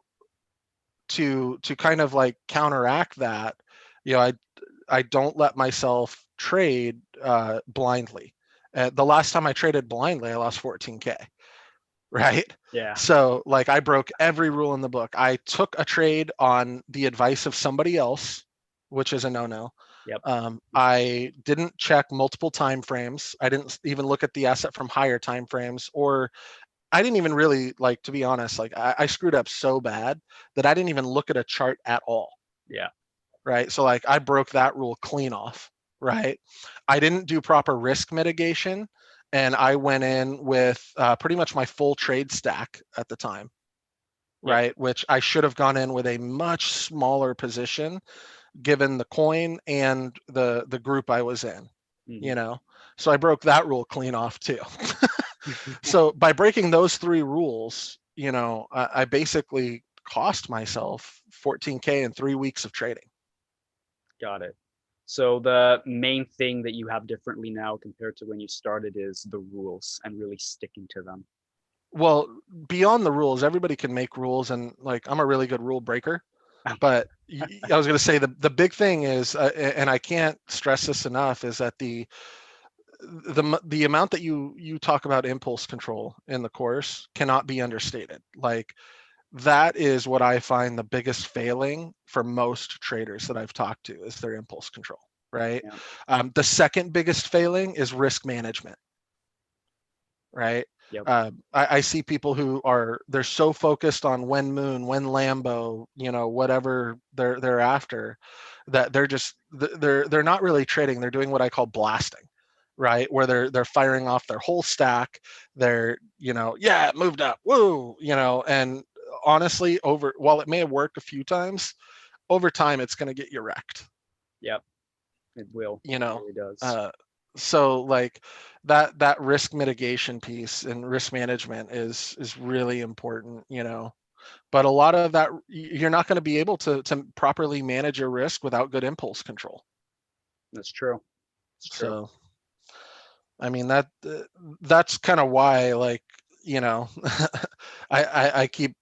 to kind of like counteract that, you know, I don't let myself trade blindly. The last time I traded blindly, I lost 14K, right? Yeah. So like, I broke every rule in the book. I took a trade on the advice of somebody else, which is a no-no. Yep. I didn't check multiple time frames. I didn't even look at the asset from higher time frames, or I didn't even really, like, to be honest, like, I screwed up so bad that I didn't even look at a chart at all. Yeah. Right. So like, I broke that rule clean off. Right. I didn't do proper risk mitigation, and I went in with pretty much my full trade stack at the time. Right. Yep. Which I should have gone in with a much smaller position, given the coin and the group I was in. Mm-hmm. You know, so I broke that rule clean off too. So by breaking those three rules, you know, I basically cost myself 14K in 3 weeks of trading. Got it. So the main thing that you have differently now compared to when you started is the rules and really sticking to them. Well, beyond the rules, everybody can make rules, and like, I'm a really good rule breaker, but I was going to say the big thing is, and I can't stress this enough, is that the amount that you talk about impulse control in the course cannot be understated. Like, that is what I find the biggest failing for most traders that I've talked to, is their impulse control, right? Yeah. The second biggest failing is risk management, right? Yep. I see people who they're so focused on when Moon, when Lambo, whatever they're after, that they're not really trading. They're doing what I call blasting, right? Where they're firing off their whole stack. They're, yeah, it moved up, woo, and honestly, while it may have worked a few times, over time it's going to get you wrecked. Yep. It will. It really does. So like that risk mitigation piece and risk management is really important, but a lot of that, you're not going to be able to properly manage your risk without good impulse control. That's true. It's true. So I mean, that's kind of why, like, I keep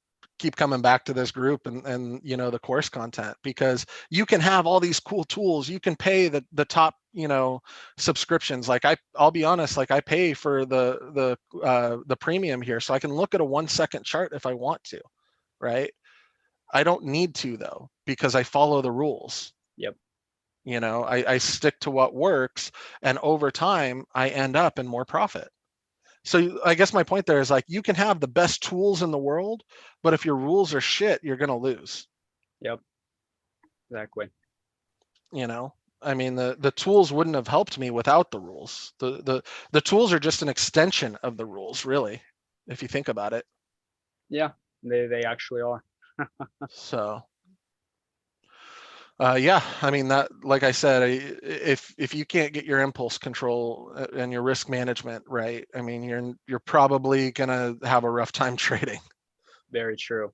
coming back to this group and the course content, because you can have all these cool tools. You can pay the top subscriptions. Like, I'll be honest, like, I pay for the premium here, so I can look at a 1-second chart if I want to, right? I don't need to, though, because I follow the rules. Yep. I stick to what works, and over time I end up in more profit. So I guess my point there is, like, you can have the best tools in the world, but if your rules are shit, you're going to lose. Yep. Exactly. I mean, the tools wouldn't have helped me without the rules. The tools are just an extension of the rules, really, if you think about it. Yeah, they actually are. So yeah, I mean, that, like I said, if you can't get your impulse control and your risk management right, I mean, you're probably gonna have a rough time trading. Very true.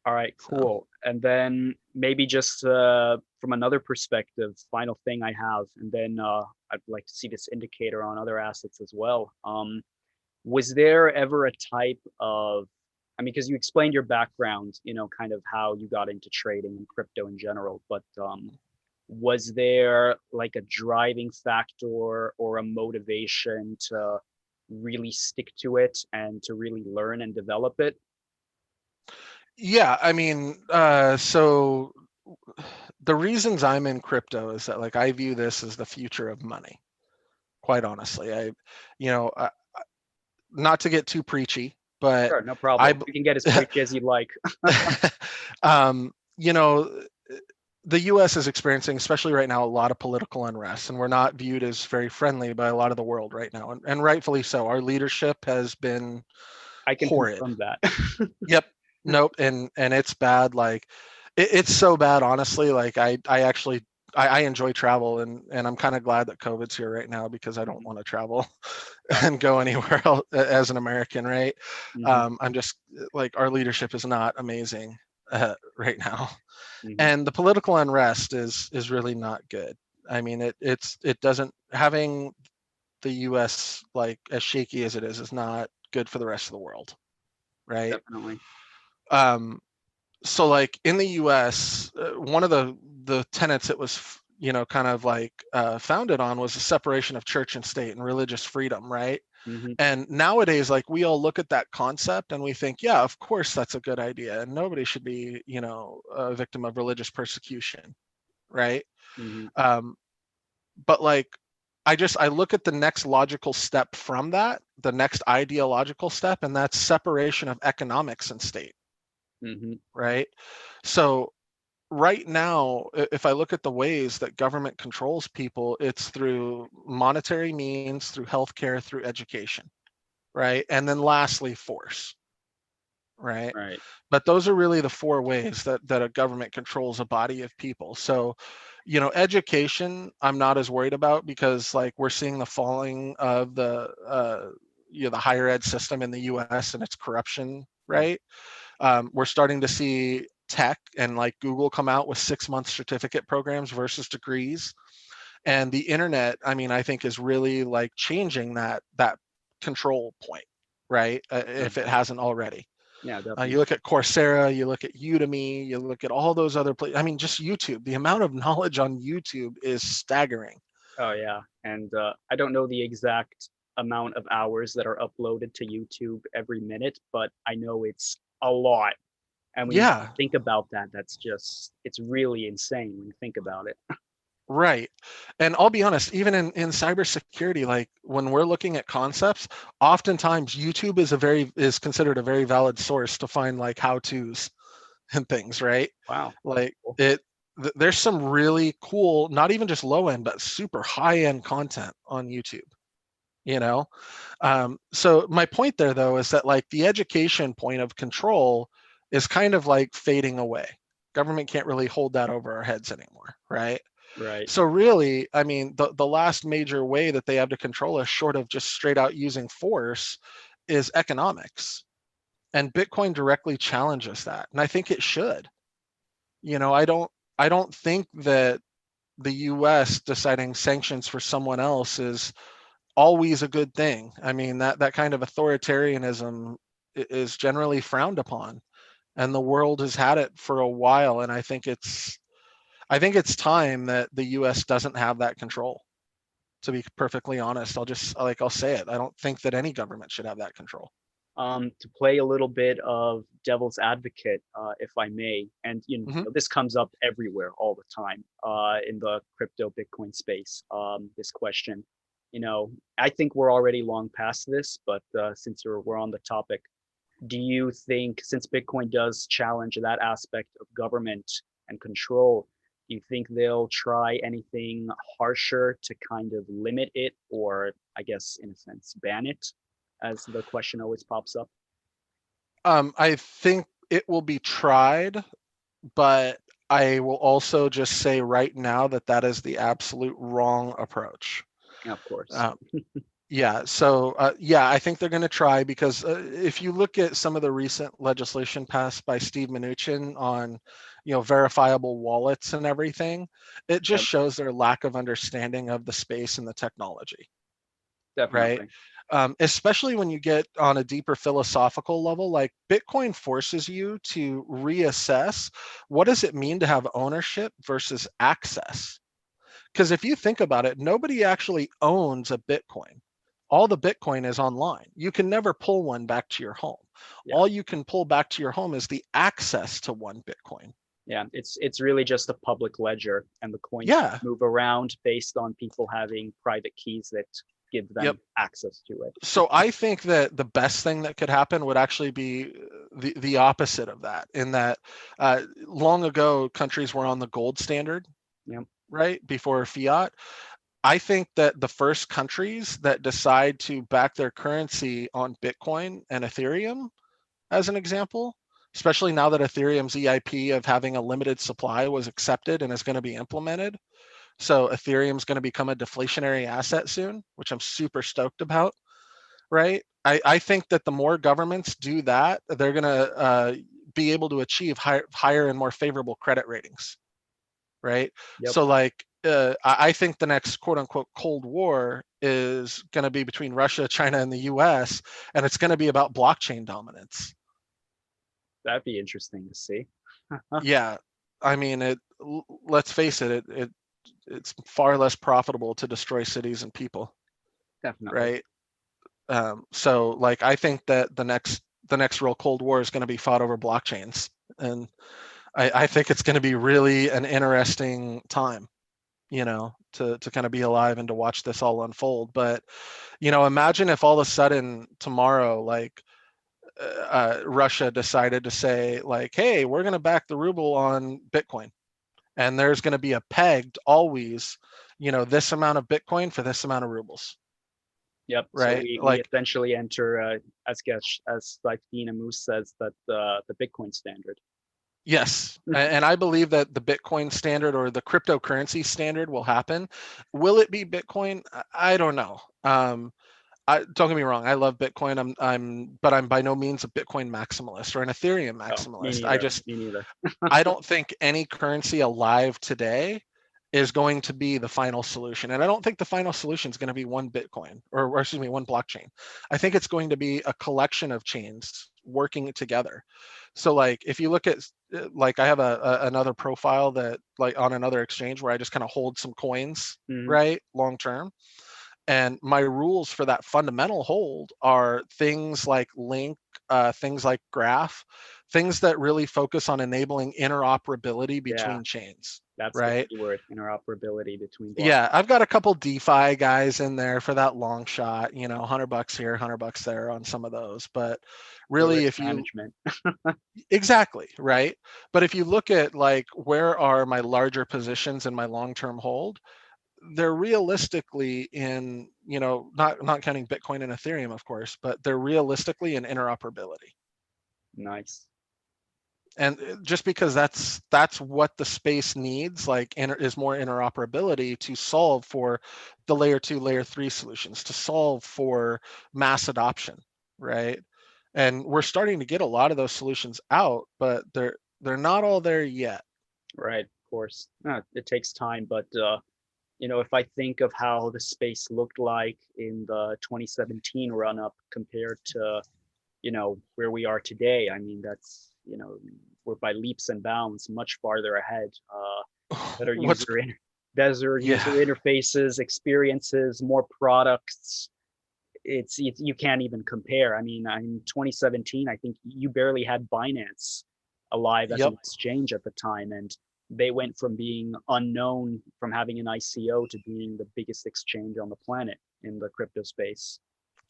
All right, So, cool. And then maybe just from another perspective, final thing I have, and then I'd like to see this indicator on other assets as well. Was there ever a type of, I mean, because you explained your background, kind of how you got into trading and crypto in general, but was there like a driving factor or a motivation to really stick to it and to really learn and develop it? yeah, I mean, so the reasons I'm in crypto is that, like, I view this as the future of money. Quite honestly, not to get too preachy, but Sure, no problem. I, You can get as preachy as you'd like. um, you know, the U.S. is experiencing, especially right now, a lot of political unrest, and we're not viewed as very friendly by a lot of the world right now, and rightfully so. Our leadership has been I can horrid. confirm that. Yep. Nope. And it's bad. Like, it's so bad, honestly. Like, I enjoy travel, and I'm kind of glad that COVID's here right now, because I don't want to travel and go anywhere else as an American, right? Mhm, I'm just, like, our leadership is not amazing right now, mhm. and the political unrest is really not good. I mean, it doesn't, having the U.S. like as shaky as it is not good for the rest of the world, right? Definitely. Um, so, like, in the US, one of the tenets it was, kind of like founded on, was the separation of church and state and religious freedom, right? Mhm. And nowadays, like, we all look at that concept and we think, yeah, of course that's a good idea, and nobody should be, a victim of religious persecution, right? Mhm. um, but, like, I look at the next logical step from that, the next ideological step, and that's separation of economics and state, Mhm. right? So right now, if I look at the ways that government controls people, it's through monetary means, through healthcare, through education, right? And then lastly, force, right? Right. But those are really the four ways that a government controls a body of people. So, education, I'm not as worried about, because, like, we're seeing the falling of the higher ed system in the US and its corruption, Mm. right? We're starting to see tech and, like, Google come out with 6-month certificate programs versus degrees. And the internet, I mean, I think is really, like, changing that control point, right? If it hasn't already. Yeah, You definitely. look at Coursera, you look at Udemy, you look at all those other places. I mean, just YouTube. The amount of knowledge on YouTube is staggering. Oh yeah, and I don't know the exact amount of hours that are uploaded to YouTube every minute, but I know it's a lot. And when you Yeah, think about that, that's just it's really insane when you think about it. right. And I'll be honest, even in cybersecurity, like when we're looking at concepts, oftentimes YouTube is considered a very valid source to find like how-tos and things, right? Wow. Like Cool. there's some really cool, not even just low end, but super high end content on YouTube, you know? So my point there though is that like the education point of control is kind of like fading away. Government can't really hold that over our heads anymore, right? Right. So really, I mean, the last major way that they have to control us, short of just straight out using force, is economics. And Bitcoin directly challenges that. And I think it should. You know, I don't think that the US deciding sanctions for someone else is always a good thing. I mean, that kind of authoritarianism is generally frowned upon, and the world has had it for a while, and I think it's time that the US doesn't have that control. To be perfectly honest, I'll say it. I don't think that any government should have that control. To play a little bit of devil's advocate, if I may, and Hmm. this comes up everywhere all the time in the crypto Bitcoin space. This question, I think we're already long past this, but since we're on the topic, do you think, since Bitcoin does challenge that aspect of government and control, do you think they'll try anything harsher to kind of limit it, or I guess in a sense ban it, as the question always pops up? I think it will be tried, but I will also just say right now that that is the absolute wrong approach. Of course. Um, yeah, so yeah, I think they're going to try because if you look at some of the recent legislation passed by Steve Mnuchin on, verifiable wallets and everything, it just Yep, shows their lack of understanding of the space and the technology, right? definitely. Especially when you get on a deeper philosophical level, like Bitcoin forces you to reassess what does it mean to have ownership versus access. Because if you think about it, nobody actually owns a Bitcoin. All the Bitcoin is online. You can never pull one back to your home. Yeah. All you can pull back to your home is the access to one Bitcoin. Yeah, it's really just a public ledger, and the coins Yeah. move around based on people having private keys that give Yep. them access to it. So I think that the best thing that could happen would actually be the opposite of that, in that long ago countries were on the gold standard, Yeah. right, before fiat. I think that the first countries that decide to back their currency on Bitcoin and Ethereum, as an example, especially now that Ethereum's EIP of having a limited supply was accepted and is going to be implemented. So Ethereum's going to become a deflationary asset soon, which I'm super stoked about, right? I think that the more governments do that, they're going to be able to achieve higher and more favorable credit ratings, right? Yep. So like I think the next quote unquote Cold War is going to be between Russia, China, and the US, and it's going to be about blockchain dominance. That'd be interesting to see. Yeah, I mean let's face it, it's far less profitable to destroy cities and people, Definitely. right? So like I think that the next real Cold War is going to be fought over blockchains, and I think it's going to be really an interesting time, to kind of be alive and to watch this all unfold. But imagine if all of a sudden tomorrow, like Russia decided to say like, hey, we're going to back the ruble on Bitcoin, and there's going to be a pegged always, this amount of Bitcoin for this amount of rubles, Yep. So right? we Like, essentially enter, as like Dina Moose says, that the Bitcoin standard. yes, and I believe that the Bitcoin standard or the cryptocurrency standard will happen. Will it be Bitcoin? I don't know. Don't get me wrong. I love Bitcoin. But I'm by no means a Bitcoin maximalist or an Ethereum Oh, me maximalist. I neither. just, Me neither. I don't think any currency alive today is going to be the final solution. And I don't think the final solution is going to be one Bitcoin or excuse me, one blockchain. I think it's going to be a collection of chains working together. So like if you look at like I have another profile that like on another exchange where I just kind of hold some coins, right, long term. And my rules for that fundamental hold are things like link, things like graph, things that really focus on enabling interoperability Yeah, between chains, that's the right? keyword, interoperability between blockchains. Yeah, I've got a couple DeFi guys in there for that long shot, you know, $100 here, $100 there on some of those. But The really, risk if you management. exactly, right? But if you look at like where are my larger positions in my long-term hold, they're realistically in, you know, not counting Bitcoin and Ethereum, of course, but they're realistically in interoperability. Nice. And just because that's what the space needs, like is more interoperability to solve for the layer 2, layer 3 solutions, to solve for mass adoption, right? And we're starting to get a lot of those solutions out, but they're not all there yet. Right, of course. It takes time, but if I think of how the space looked like in the 2017 run up compared to, where we are today, I mean, that's, we're by leaps and bounds much farther ahead. Better What's better user yeah, interfaces, experiences, more products. You can't even compare. I mean, in 2017, I think you barely had Binance alive as yep. an exchange at the time, and they went from being unknown, from having an ICO, to being the biggest exchange on the planet in the crypto space.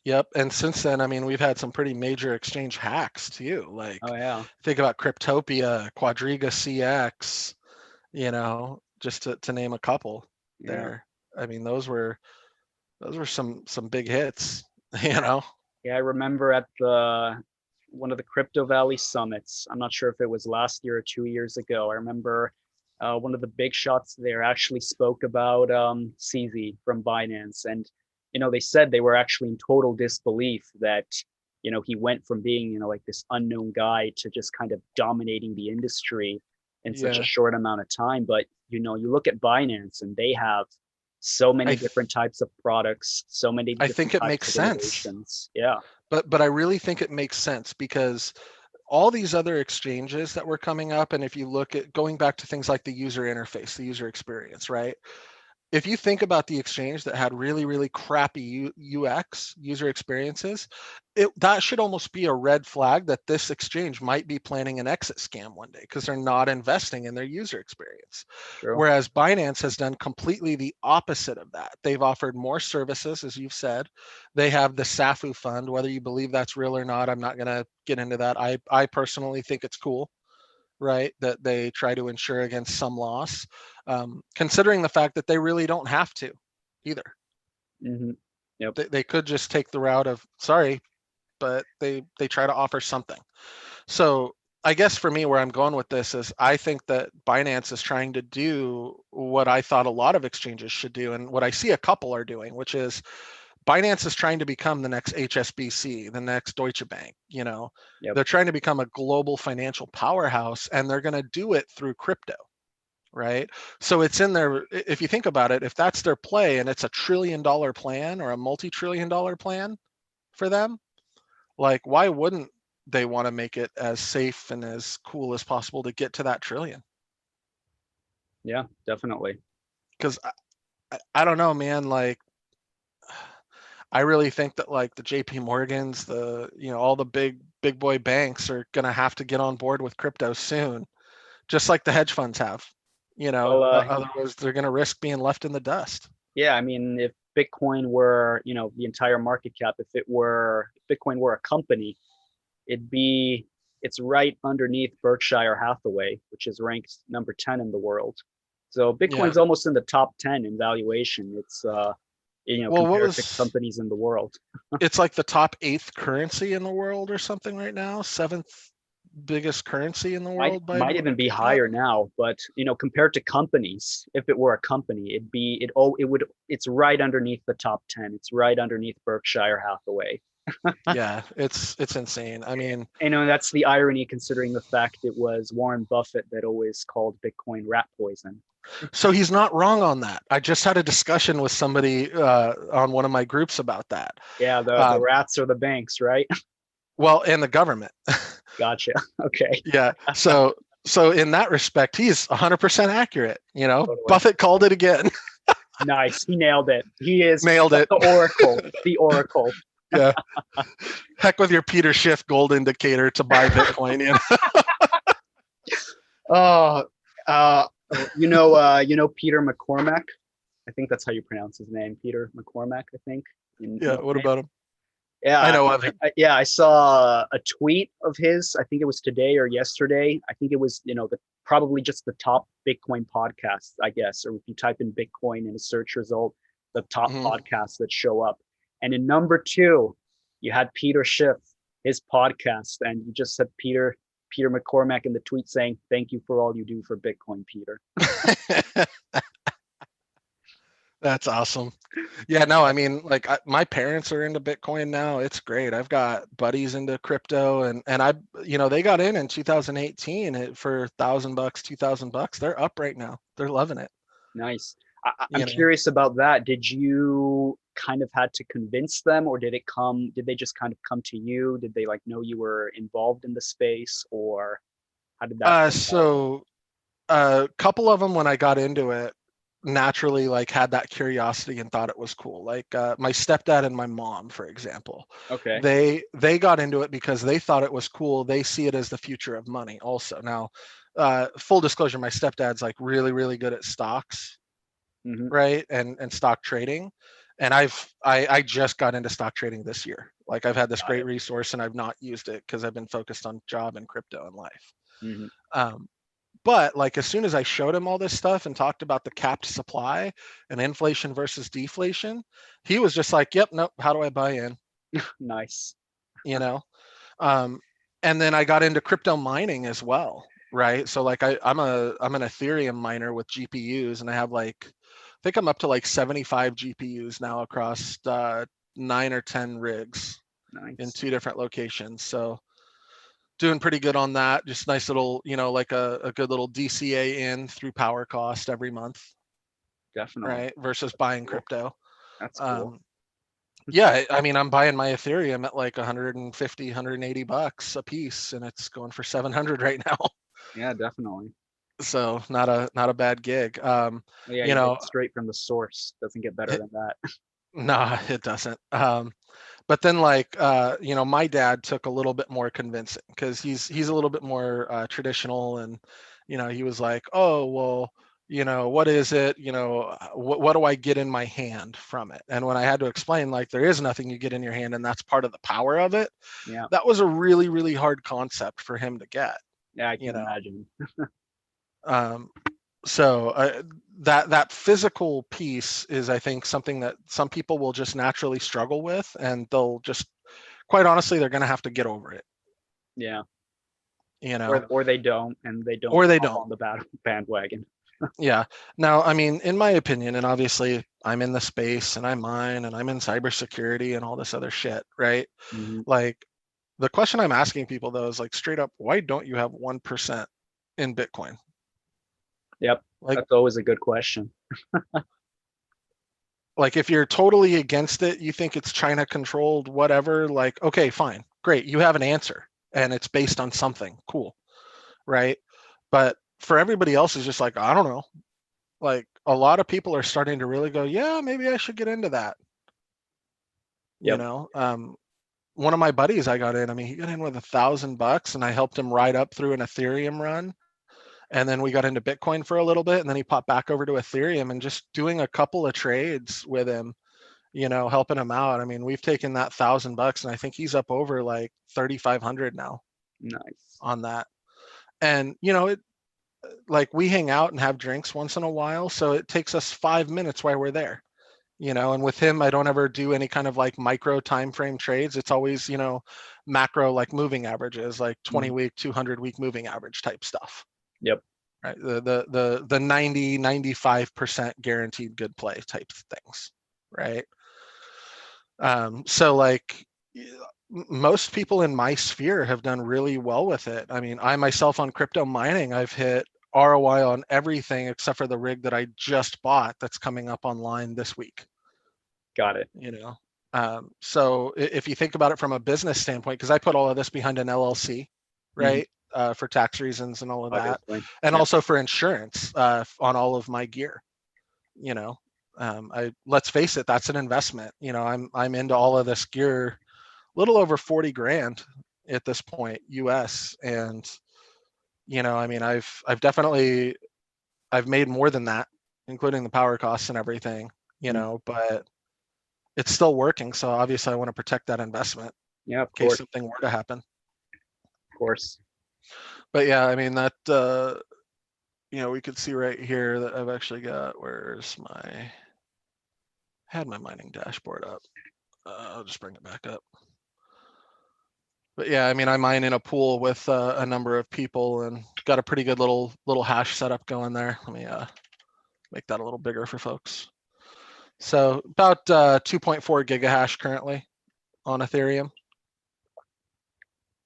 Yep. And since then, I mean, we've had some pretty major exchange hacks too. Like Oh yeah, think about Cryptopia, Quadriga CX, you know, just to name a couple yeah, there. I mean, those were some big hits, you know. yeah. I remember at the one of the Crypto Valley summits. I'm not sure if it was last year or 2 years ago. I remember one of the big shots there actually spoke about CZ from Binance, and they said they were actually in total disbelief that he went from being like this unknown guy to just kind of dominating the industry in such a Yeah. short amount of time. But you look at Binance, and they have so I many th- different types of products, so many I different think it types makes of sense. innovations. Yeah. But I really think it makes sense because all these other exchanges that were coming up, and if you look at going back to things like the user interface, the user experience, right? If you think about the exchange that had really, really crappy UX, user experiences, that should almost be a red flag that this exchange might be planning an exit scam one day because they're not investing in their user experience. True. Whereas Binance has done completely the opposite of that. They've offered more services, as you've said. They have the SAFU fund, whether you believe that's real or not, I'm not going to get into that. I personally think it's cool, right, that they try to insure against some loss, considering the fact that they really don't have to either. Hmm. Yep. They could just take the route of sorry, but they try to offer something. So I guess for me, where I'm going with this is I think that Binance is trying to do what I thought a lot of exchanges should do, and what I see a couple are doing, which is Binance is trying to become the next HSBC, the next Deutsche Bank, you know. Yep. They're trying to become a global financial powerhouse, and they're going to do it through crypto, right? So it's in their, if you think about it, if that's their play and it's a $1 trillion plan or a multi-trillion dollar plan for them, like why wouldn't they want to make it as safe and as cool as possible to get to that trillion? Yeah, definitely. Because I don't know, man, like I really think that like the JP Morgans, the, you know, all the big boy banks are going to have to get on board with crypto soon, just like the hedge funds have, you know, Well, otherwise they're going to risk being left in the dust. yeah, I mean, if Bitcoin were, the entire market cap, if Bitcoin were a company, it'd be, it's right underneath Berkshire Hathaway, which is ranked number 10 in the world. So Yeah. Bitcoin's almost in the top 10 in valuation. It's, Well, what compared to was companies in the world. it's like the top eighth currency in the world or something right now, seventh biggest currency in the might world by might even be market cap. higher now, but compared to companies, if it were a company, it's right underneath the top 10. It's right underneath Berkshire Hathaway. Yeah, it's insane. I mean, That's the irony, considering the fact it was Warren Buffett that always called Bitcoin rat poison. so he's not wrong on that. I just had a discussion with somebody on one of my groups about that. Yeah, the Um, rats are the banks, right? Well, and the government. Gotcha. Okay. Yeah. So in that respect, he's 100% accurate. Totally. Buffett called it again. Nice. He nailed it. He is Nailed it. the oracle. The oracle. Yeah. Heck with your Peter Schiff gold indicator to buy Bitcoin. Oh, Peter McCormack. I think that's how you pronounce his name, Peter McCormack. I think. Yeah. What about him? I Yeah, know of him. yeah. I saw a tweet of his. I think it was today or yesterday. I think it was, probably just the top Bitcoin podcasts, I guess. Or if you type in Bitcoin in a search result, the top podcasts that show up. And in number 2, you had Peter Schiff, his podcast, and you just said Peter McCormack in the tweet saying, "Thank you for all you do for Bitcoin, Peter." That's awesome. Yeah, no, I mean, like my parents are into Bitcoin now. It's great. I've got buddies into crypto, and they got in 2018 for $1,000, $2,000. They're up right now. They're loving it. Nice. I'm curious about that. Did you kind of had to convince them, or did they just kind of come to you? Did they know you were involved in the space, or how did that? So a couple of them, when I got into it, naturally had that curiosity and thought it was cool. My stepdad and my mom, for example. Okay. They got into it because they thought it was cool. They see it as the future of money also. Now, full disclosure, my stepdad's really, really good at stocks. Right. And stock trading. And I just got into stock trading this year. I've had this great resource and I've not used it because I've been focused on job and crypto and life. But as soon as I showed him all this stuff and talked about the capped supply and inflation versus deflation, he was just like, "Yep, nope. How do I buy in?" Nice. And then I got into crypto mining as well, right? So I'm an Ethereum miner with GPUs, and I have I think I'm up to 75 GPUs now across 9 or 10 rigs. Nice. In 2 different locations. So doing pretty good on that. Just nice little, a good little DCA in through power cost every month. Definitely. Right. Versus buying crypto. That's cool. Yeah. I mean, I'm buying my Ethereum at $150, $180 a piece, and it's going for 700 right now. Yeah, definitely. So not a bad gig. Yeah, you get straight from the source. Doesn't get better than that. Nah, it doesn't. But then my dad took a little bit more convincing because he's a little bit more traditional, and he was like, "Oh, well, what is it? What do I get in my hand from it?" And when I had to explain there is nothing you get in your hand, and that's part of the power of it. Yeah. That was a really, really hard concept for him to get. Yeah, I can imagine. So that physical piece is, I think, something that some people will just naturally struggle with, and they'll just, quite honestly, they're going to have to get over it. Yeah. Or they don't, and they don't. Or they don't on the bandwagon. Yeah. Now, I mean, in my opinion, and obviously I'm in the space and I mine and I'm in cybersecurity and all this other shit, right? The question I'm asking people though is straight up, why don't you have 1% in Bitcoin? Yep. That's always a good question. If you're totally against it, you think it's China controlled, whatever, okay, fine, great. You have an answer and it's based on something cool, right? But for everybody else, is just I don't know. A lot of people are starting to really go, yeah, maybe I should get into that. Yep. One of my buddies I got in, I mean, he got in with $1,000 and I helped him ride up through an Ethereum run. And then we got into Bitcoin for a little bit, and then he popped back over to Ethereum, and just doing a couple of trades with him, helping him out. I mean, we've taken that $1,000 and I think he's up over 3,500 now. Nice. On that. And, we hang out and have drinks once in a while. So it takes us 5 minutes while we're there, and with him, I don't ever do any kind of micro time frame trades. It's always, macro, moving averages, 20-week, 200-week moving average type stuff. Yep. Right. The 90, 95% guaranteed good play type things. Right. So most people in my sphere have done really well with it. I mean, I myself on crypto mining, I've hit ROI on everything except for the rig that I just bought that's coming up online this week. Got it. So if you think about it from a business standpoint, because I put all of this behind an LLC, right, for tax reasons and all of that, Obviously. and Yeah. also for insurance on all of my gear. Let's face it, that's an investment. I'm into all of this gear, little over 40 grand at this point, US, and I've definitely I've made more than that, including the power costs and everything, but it's still working. So obviously I want to protect that investment Yeah, of in case course. something were to happen. Of course. But yeah, I mean that we could see right here that I've actually got, had my mining dashboard up. I'll just bring it back up. But yeah, I mean, I mine in a pool with a number of people and got a pretty good little hash setup going there. Let me make that a little bigger for folks. So about 2.4 gigahash currently on Ethereum.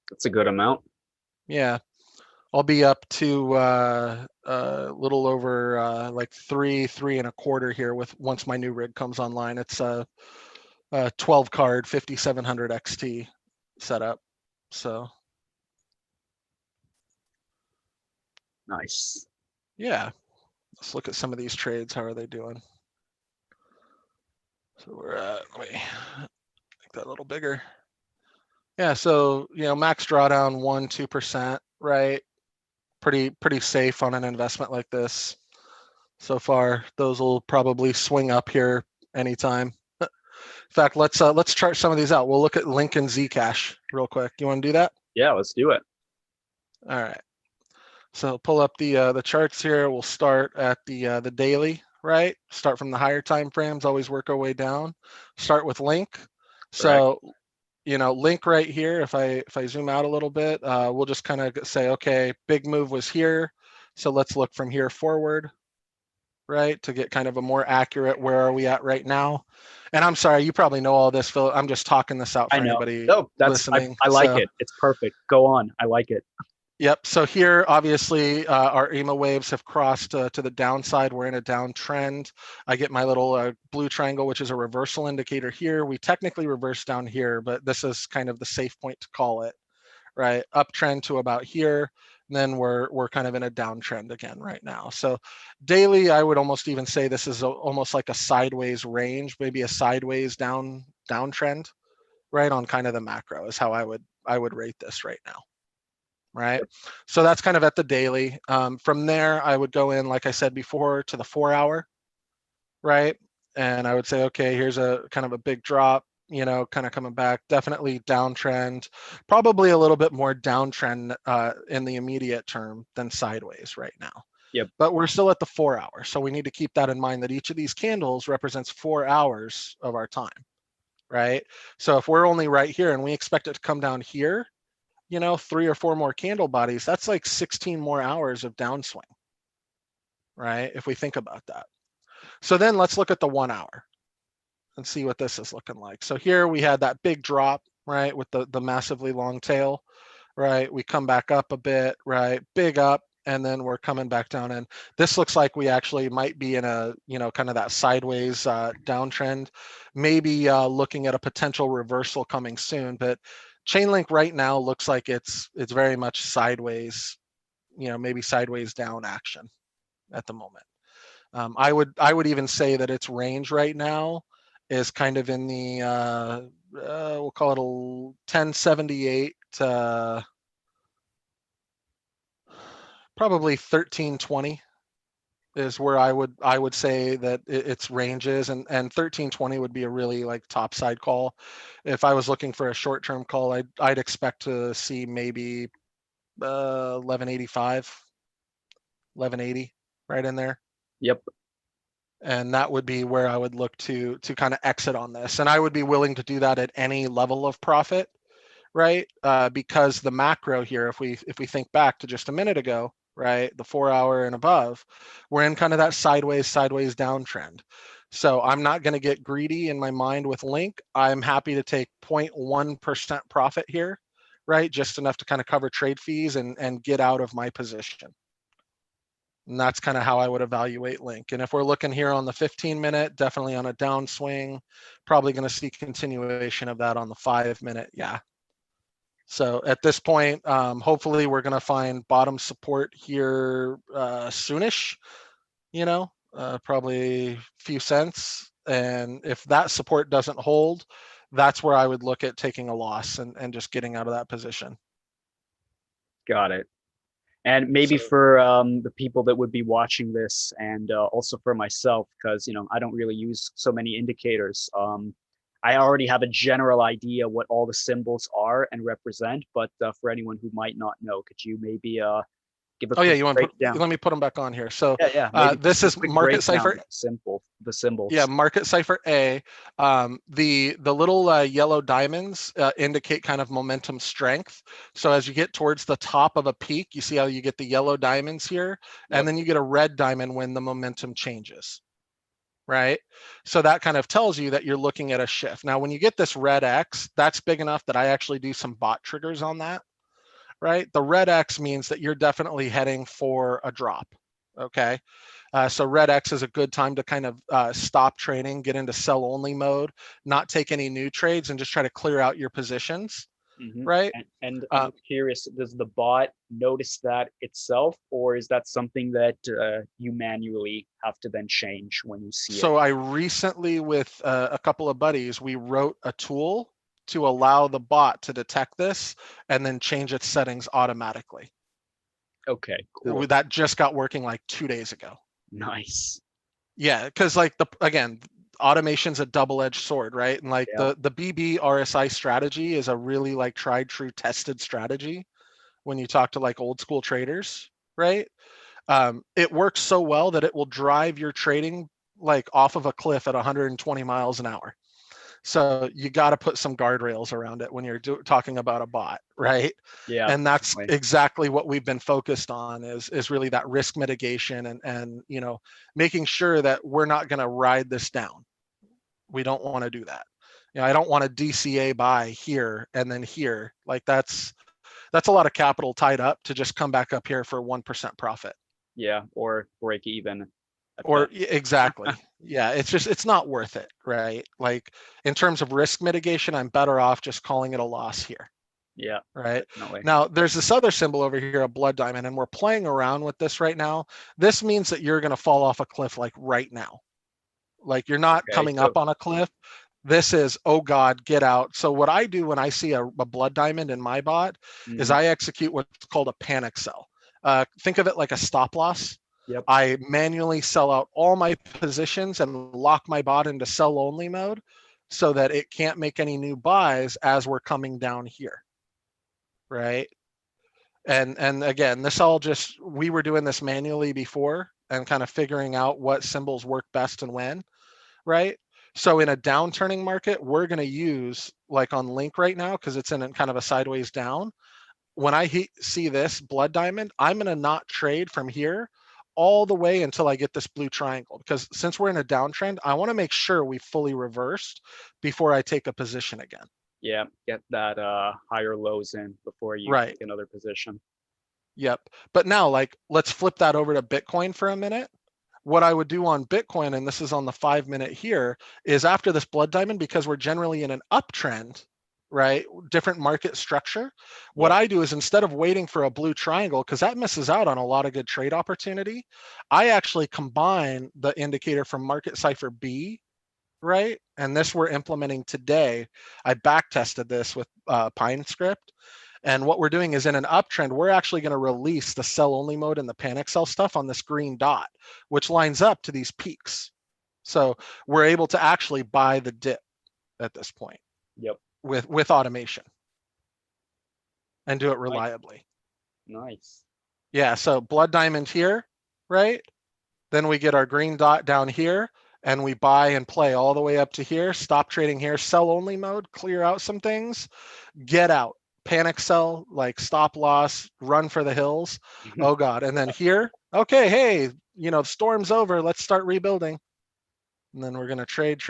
That's a good amount. Yeah, I'll be up to a little over like three and a quarter here once my new rig comes online. It's a 12 card 5700 XT setup. So Nice. yeah, let's look at some of these trades. How are they doing? So we're at, let me make that a little bigger. Yeah, so max drawdown 1-2%, right? Pretty safe on an investment like this so far. Those will probably swing up here anytime. In fact, let's chart some of these out. We'll look at Link and Zcash real quick. You want to do that? Yeah, let's do it. All right. So pull up the charts here. We'll start at the daily, right? Start from the higher time frames. Always work our way down. Start with Link. So Link right here. If I zoom out a little bit, we'll just kind of say, okay, big move was here. So let's look from here forward, right, to get kind of a more accurate where are we at right now. And I'm sorry, you probably know all this, Phil. I'm just talking this out for I know. anybody No, listening. I like it. It's perfect. Go on. I like it. Yep. So here, obviously, our EMA waves have crossed to the downside. We're in a downtrend. I get my little blue triangle, which is a reversal indicator here. We technically reverse down here, but this is kind of the safe point to call it, right? Uptrend to about here. And then we're kind of in a downtrend again right now. So daily, I would almost even say this is almost like a sideways range, maybe a sideways downtrend, right? On kind of the macro is how I would rate this right now. Right. So that's kind of at the daily. From there, I would go in, like I said before, to the 4 hour, right? And I would say, okay, here's a kind of a big drop, kind of coming back, definitely downtrend, probably a little bit more downtrend in the immediate term than sideways right now. Yep. But we're still at the 4 hour. So we need to keep that in mind that each of these candles represents 4 hours of our time, right? So if we're only right here and we expect it to come down here, 3 or 4 more candle bodies, that's like 16 more hours of downswing, right? If we think about that. So then let's look at the 1 hour and see what this is looking like. So here we had that big drop, right? With the massively long tail, right? We come back up a bit, right? Big up, and then we're coming back down. And this looks like we actually might be in a, kind of that sideways downtrend, maybe looking at a potential reversal coming soon. But Chainlink right now looks like it's very much sideways, maybe sideways down action at the moment. I would even say that its range right now is kind of in the we'll call it a 1078 to probably 1320 is where I would say that its range is, and 1320 would be a really like top side call. If I was looking for a short term call, I'd expect to see maybe 1185, 1180 right in there. Yep. And that would be where I would look to kind of exit on this, and I would be willing to do that at any level of profit, right? Because the macro here, if we think back to just a minute ago, right, the 4 hour and above, we're in kind of that sideways downtrend. So I'm not going to get greedy in my mind with Link. I'm happy to take 0.1% profit here, right? Just enough to kind of cover trade fees and get out of my position. And that's kind of how I would evaluate Link. And if we're looking here on the 15-minute, definitely on a downswing, probably going to see continuation of that on the 5-minute. Yeah. So at this point, hopefully we're going to find bottom support here soonish, probably a few cents. And if that support doesn't hold, that's where I would look at taking a loss and just getting out of that position. Got it. And maybe So, for the people that would be watching this, and also for myself, because I don't really use so many indicators. I already have a general idea what all the symbols are and represent, but for anyone who might not know, could you maybe give a oh yeah, quick you want to breakdown? let me put them back on here. So Yeah, maybe this just a is quick market breakdown cipher. of the Yeah, symbols. market cipher A. The little yellow diamonds indicate kind of momentum strength. So as you get towards the top of a peak, you see how you get the yellow diamonds here, Yep. and then you get a red diamond when the momentum changes, right? So that kind of tells you that you're looking at a shift. Now, when you get this red X, that's big enough that I actually do some bot triggers on that, right? The red X means that you're definitely heading for a drop, okay? So red X is a good time to kind of stop trading, get into sell only mode, not take any new trades, and just try to clear out your positions, Mm-hmm. right? And I'm just curious, does the bot notice that itself, or is that something that you manually have to then change when you see it? So I recently, with a couple of buddies, we wrote a tool to allow the bot to detect this and then change its settings automatically. Okay, cool. That just got working like 2 days ago. Nice. Yeah, because like again, automation's a double-edged sword, right? And like Yeah. the BB RSI strategy is a really like tried, true, tested strategy when you talk to like old school traders, right? It works so well that it will drive your trading like off of a cliff at 120 miles an hour. So you got to put some guardrails around it when you're talking about a bot, right? Yeah, And that's definitely. exactly what we've been focused on is really that risk mitigation and making sure that we're not going to ride this down. We don't want to do that. I don't want to DCA buy here and then here. Like that's a lot of capital tied up to just come back up here for 1% profit. Yeah, or break even at Or best. exactly. Yeah, it's not worth it, right? Like in terms of risk mitigation, I'm better off just calling it a loss here, Yeah, right? definitely. Now, there's this other symbol over here, a blood diamond, and we're playing around with this right now. This means that you're going to fall off a cliff like right now. Like you're not Okay, coming so up on a cliff. This is, oh God, get out. So what I do when I see a blood diamond in my bot is mhm, I execute what's called a panic sell. Think of it like a stop loss. yep, I manually sell out all my positions and lock my bot into sell only mode so that it can't make any new buys as we're coming down here, right? And again, this all just, we were doing this manually before and kind of figuring out what symbols work best and when, right? So in a downturning market, we're going to use like on Link right now, because it's in a kind of a sideways down. When I see this blood diamond, I'm going to not trade from here all the way until I get this blue triangle, because since we're in a downtrend, I want to make sure we fully reversed before I take a position again. yeah, get that higher lows in before you Right. take another position. Yep. But now, like, let's flip that over to Bitcoin for a minute. What I would do on Bitcoin, and this is on the 5-minute here, is after this blood diamond, because we're generally in an uptrend, right? Different market structure. What Yep. I do is instead of waiting for a blue triangle, because that misses out on a lot of good trade opportunity, I actually combine the indicator from market cipher B, right? And this we're implementing today. I back tested this with Pine Script. And what we're doing is in an uptrend, we're actually going to release the sell only mode and the panic sell stuff on this green dot, which lines up to these peaks. So we're able to actually buy the dip at this point Yep. with automation and do it Nice. reliably. Nice. Yeah, so blood diamond here, right? Then we get our green dot down here and we buy and play all the way up to here, stop trading here, sell only mode, clear out some things, get out, panic sell, like stop loss, run for the hills. Oh God. And then here, okay, hey, the storm's over. Let's start rebuilding. And then we're going to trade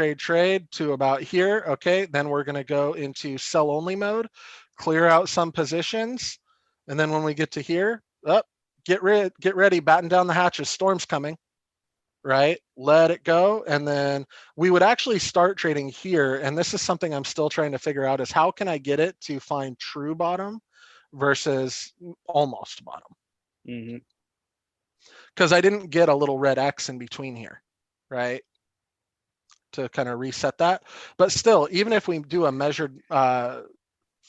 to about here. Okay. Then we're going to go into sell only mode, clear out some positions. And then when we get to here, get ready, batten down the hatches, storm's coming, right? Let it go. And then we would actually start trading here. And this is something I'm still trying to figure out, is how can I get it to find true bottom versus almost bottom? Mm-hmm. Because I didn't get a little red X in between here, right? To kind of reset that. But still, even if we do a measured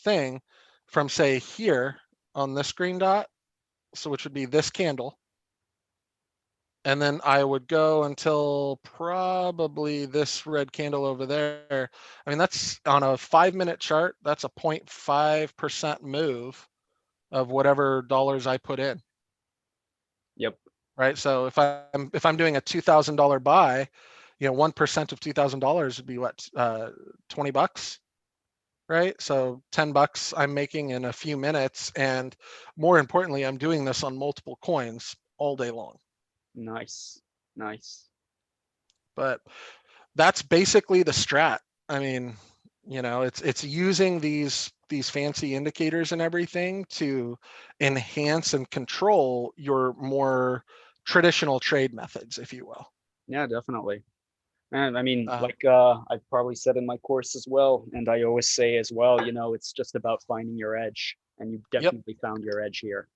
thing from, say, here on this green dot, so which would be this candle, and then I would go until probably this red candle over there. I mean, that's on a 5-minute chart, that's a 0.5% move of whatever dollars I put in. Yep. Right. So if I'm doing a $2,000 buy, 1% of $2,000 would be what, $20, right? So $10 I'm making in a few minutes, and more importantly, I'm doing this on multiple coins all day long. Nice. But that's basically the strat. I mean, it's using these fancy indicators and everything to enhance and control your more traditional trade methods, if you will. Yeah, definitely. And I mean, like I've probably said in my course as well, and I always say as well, it's just about finding your edge, and you've definitely found your edge here.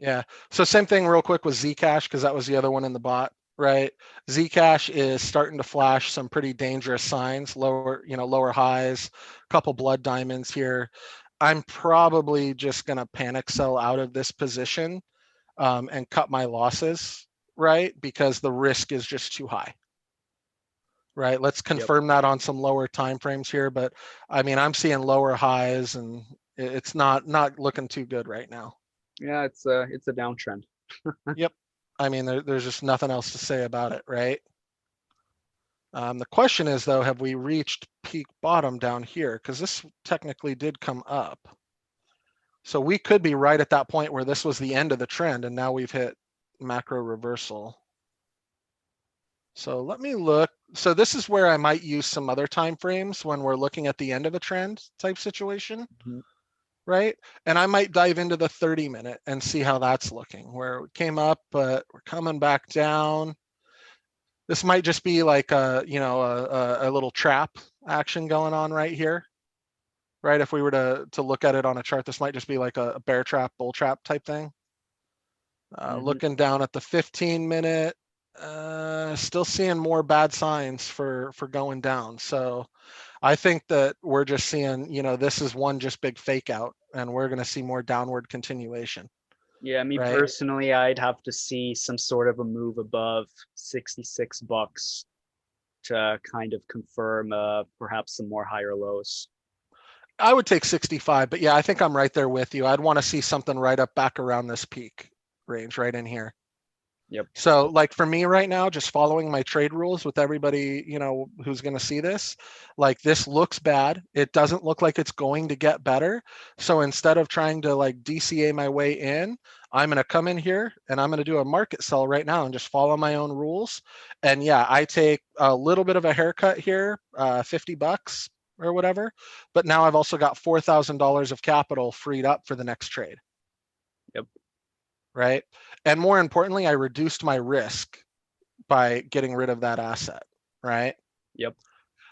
Yeah. So same thing real quick with Zcash, because that was the other one in the bot, right? Zcash is starting to flash some pretty dangerous signs, lower highs, couple blood diamonds here. I'm probably just going to panic sell out of this position and cut my losses, right? Because the risk is just too high. Right. Let's confirm that on some lower time frames here, but I mean, I'm seeing lower highs, and it's not looking too good right now. Yeah, it's a downtrend. Yep. I mean, there's just nothing else to say about it, right? The question is, though, have we reached peak bottom down here? Because this technically did come up. So we could be right at that point where this was the end of the trend, and now we've hit macro reversal. So let me look. So this is where I might use some other time frames when we're looking at the end of a trend type situation. Mm-hmm. Right? And I might dive into the 30-minute and see how that's looking, where it came up, but we're coming back down. This might just be like a little trap action going on right here, right? If we were to look at it on a chart, this might just be like a bear trap, bull trap type thing. Looking down at the 15-minute, still seeing more bad signs for going down. So I think that we're just seeing, this is one just big fake out, and we're going to see more downward continuation. Yeah, me right? personally, I'd have to see some sort of a move above $66 to kind of confirm perhaps some more higher lows. I would take 65, but yeah, I think I'm right there with you. I'd want to see something right up back around this peak range right in here. Yep. So like for me right now, just following my trade rules with everybody, who's going to see this, like this looks bad. It doesn't look like it's going to get better. So instead of trying to like DCA my way in, I'm going to come in here and I'm going to do a market sell right now and just follow my own rules. And yeah, I take a little bit of a haircut here, $50 or whatever, but now I've also got $4,000 of capital freed up for the next trade. Yep. Right. And more importantly, I reduced my risk by getting rid of that asset. Right. Yep.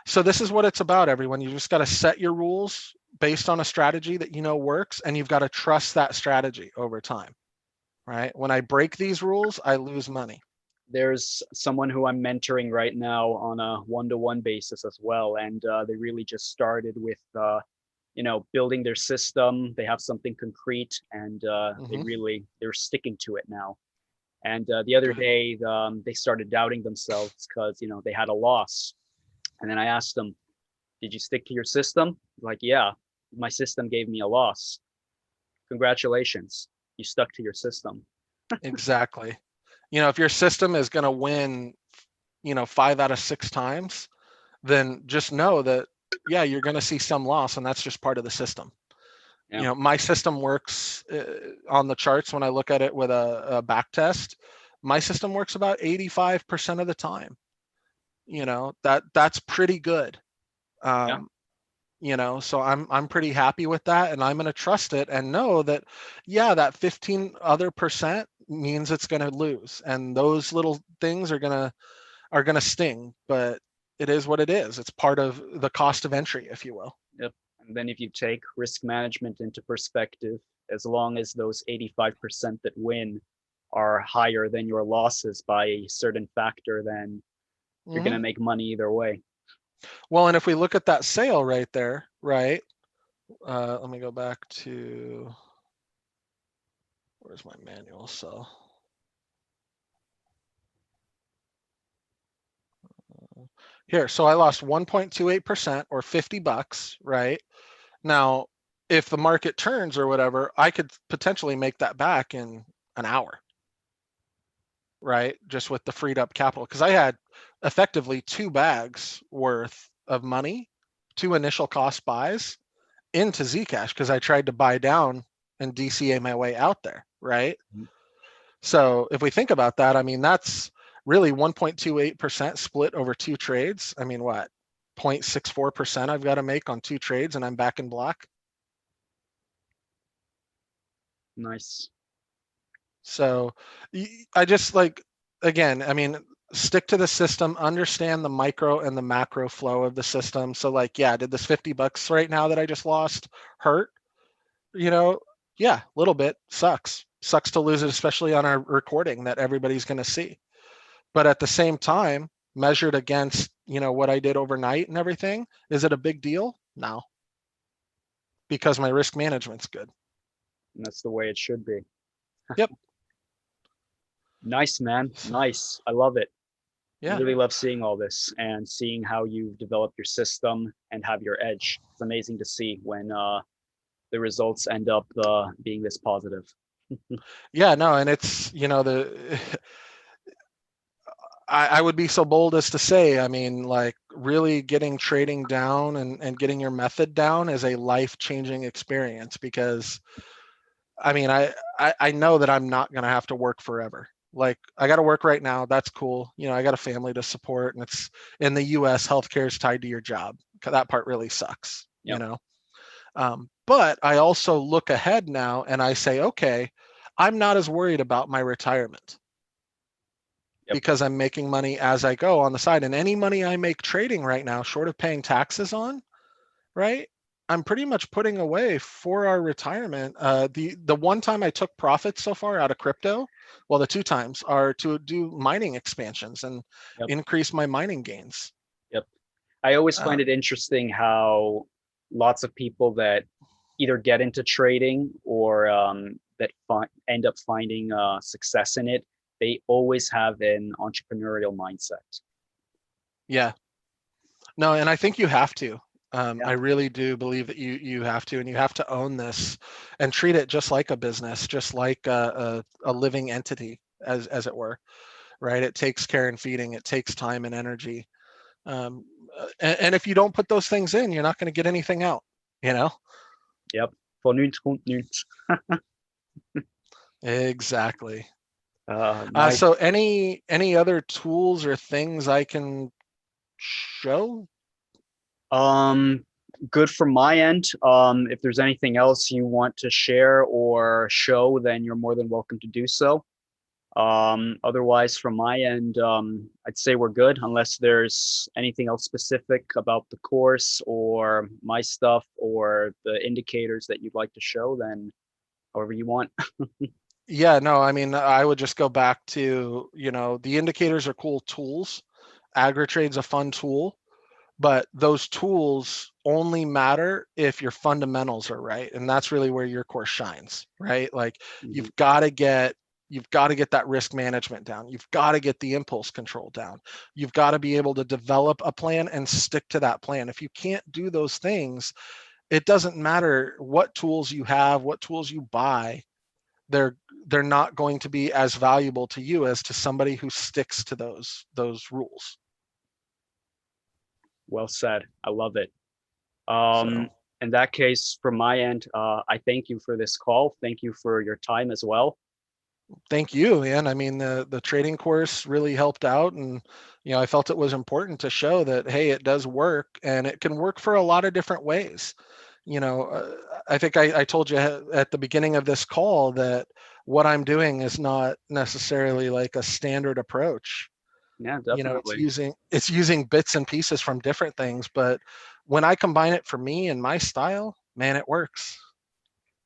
So this is what it's about, everyone. You just got to set your rules based on a strategy that works, and you've got to trust that strategy over time. Right. When I break these rules, I lose money. There's someone who I'm mentoring right now on a one-to-one basis as well, and they really just started with building their system. They have something concrete, and they're sticking to it now. And the other day, they started doubting themselves because they had a loss. And then I asked them, "Did you stick to your system?" Like, "Yeah, my system gave me a loss." Congratulations, you stuck to your system. Exactly. If your system is going to win, 5 out of 6 times, then just know that, yeah, you're going to see some loss, and that's just part of the system. Yeah. My system works on the charts when I look at it with a back test. My system works about 85% of the time. That's pretty good. So I'm pretty happy with that, and I'm going to trust it and know that, yeah, that 15 other percent means it's going to lose, and those little things are going to sting, but it is what it is. It's part of the cost of entry, if you will. Yep. And then if you take risk management into perspective, as long as those 85% that win are higher than your losses by a certain factor, then you're going Hmm. to make money either way. Well, and if we look at that sale right there, right? Let me go back to, where's my manual? So here, so I lost 1.28% or $50, right? Now, if the market turns or whatever, I could potentially make that back in an hour, right? Just with the freed up capital. Because I had effectively 2 bags worth of money, 2 initial cost buys into Zcash because I tried to buy down and DCA my way out there, right? Mhm. So if we think about that, I mean, that's really 1.28% split over 2 trades. I mean, what? 0.64% I've got to make on 2 trades and I'm back in black. Nice. So I just like, again, I mean, stick to the system, understand the micro and the macro flow of the system. So like, yeah, did this $50 right now that I just lost hurt? You know, yeah, a little bit sucks to lose it, especially on our recording that everybody's going to see. But at the same time, measured against, what I did overnight and everything, is it a big deal? No, because my risk management's good. And that's the way it should be. Yep. Nice, man. So, Nice. I love it. I yeah. really love seeing all this and seeing how you've developed your system and have your edge. It's amazing to see when the results end up being this positive. Yeah, no, and it's, the I would be so bold as to say, I mean, like really getting trading down and getting your method down is a life-changing experience because I mean, I know that I'm not gonna have to work forever. Like I got to work right now. That's cool. I got a family to support, and it's in the U.S. Healthcare is tied to your job. That part really sucks. Yep. But I also look ahead now, and I say, okay, I'm not as worried about my retirement Yep. because I'm making money as I go on the side, and any money I make trading right now, short of paying taxes on, right? I'm pretty much putting away for our retirement. The one time I took profits so far out of crypto, well, the 2 times are to do mining expansions and Yep. increase my mining gains. Yep. I always find it Um, interesting how lots of people that either get into trading or that end up finding success in it, they always have an entrepreneurial mindset. yeah, no, and I think you have to. Yeah. I really do believe that you have to, and you have to own this and treat it just like a business, just like a living entity, as it were, right? It takes care and feeding, it takes time and energy. Um, and if you don't put those things in, you're not going to get anything out, you know? Yep. Vernünft kommt nüt. Exactly. Nice. So any other tools or things I can show? Good from my end. If there's anything else you want to share or show, then you're more than welcome to do so. Otherwise, from my end, I'd say we're good unless there's anything else specific about the course or my stuff or the indicators that you'd like to show, then however you want. Yeah, no, I mean, I would just go back to, the indicators are cool tools. AgriTrade's a fun tool, but those tools only matter if your fundamentals are right, and that's really where your course shines, right? Like Mhm. you've got to get you've got to get that risk management down. You've got to get the impulse control down. You've got to be able to develop a plan and stick to that plan. If you can't do those things, it doesn't matter what tools you have, what tools you buy. They're they're not going to be as valuable to you as to somebody who sticks to those rules. Well said. I love it. So In that case, from my end, I thank you for this call. Thank you for your time as well. Thank you, man. I mean, the trading course really helped out, and I felt it was important to show that, hey, it does work, and it can work for a lot of different ways. I think I told you at the beginning of this call that what I'm doing is not necessarily like a standard approach. Yeah, It's definitely. using bits and pieces from different things, but when I combine it for me and my style, man, it works.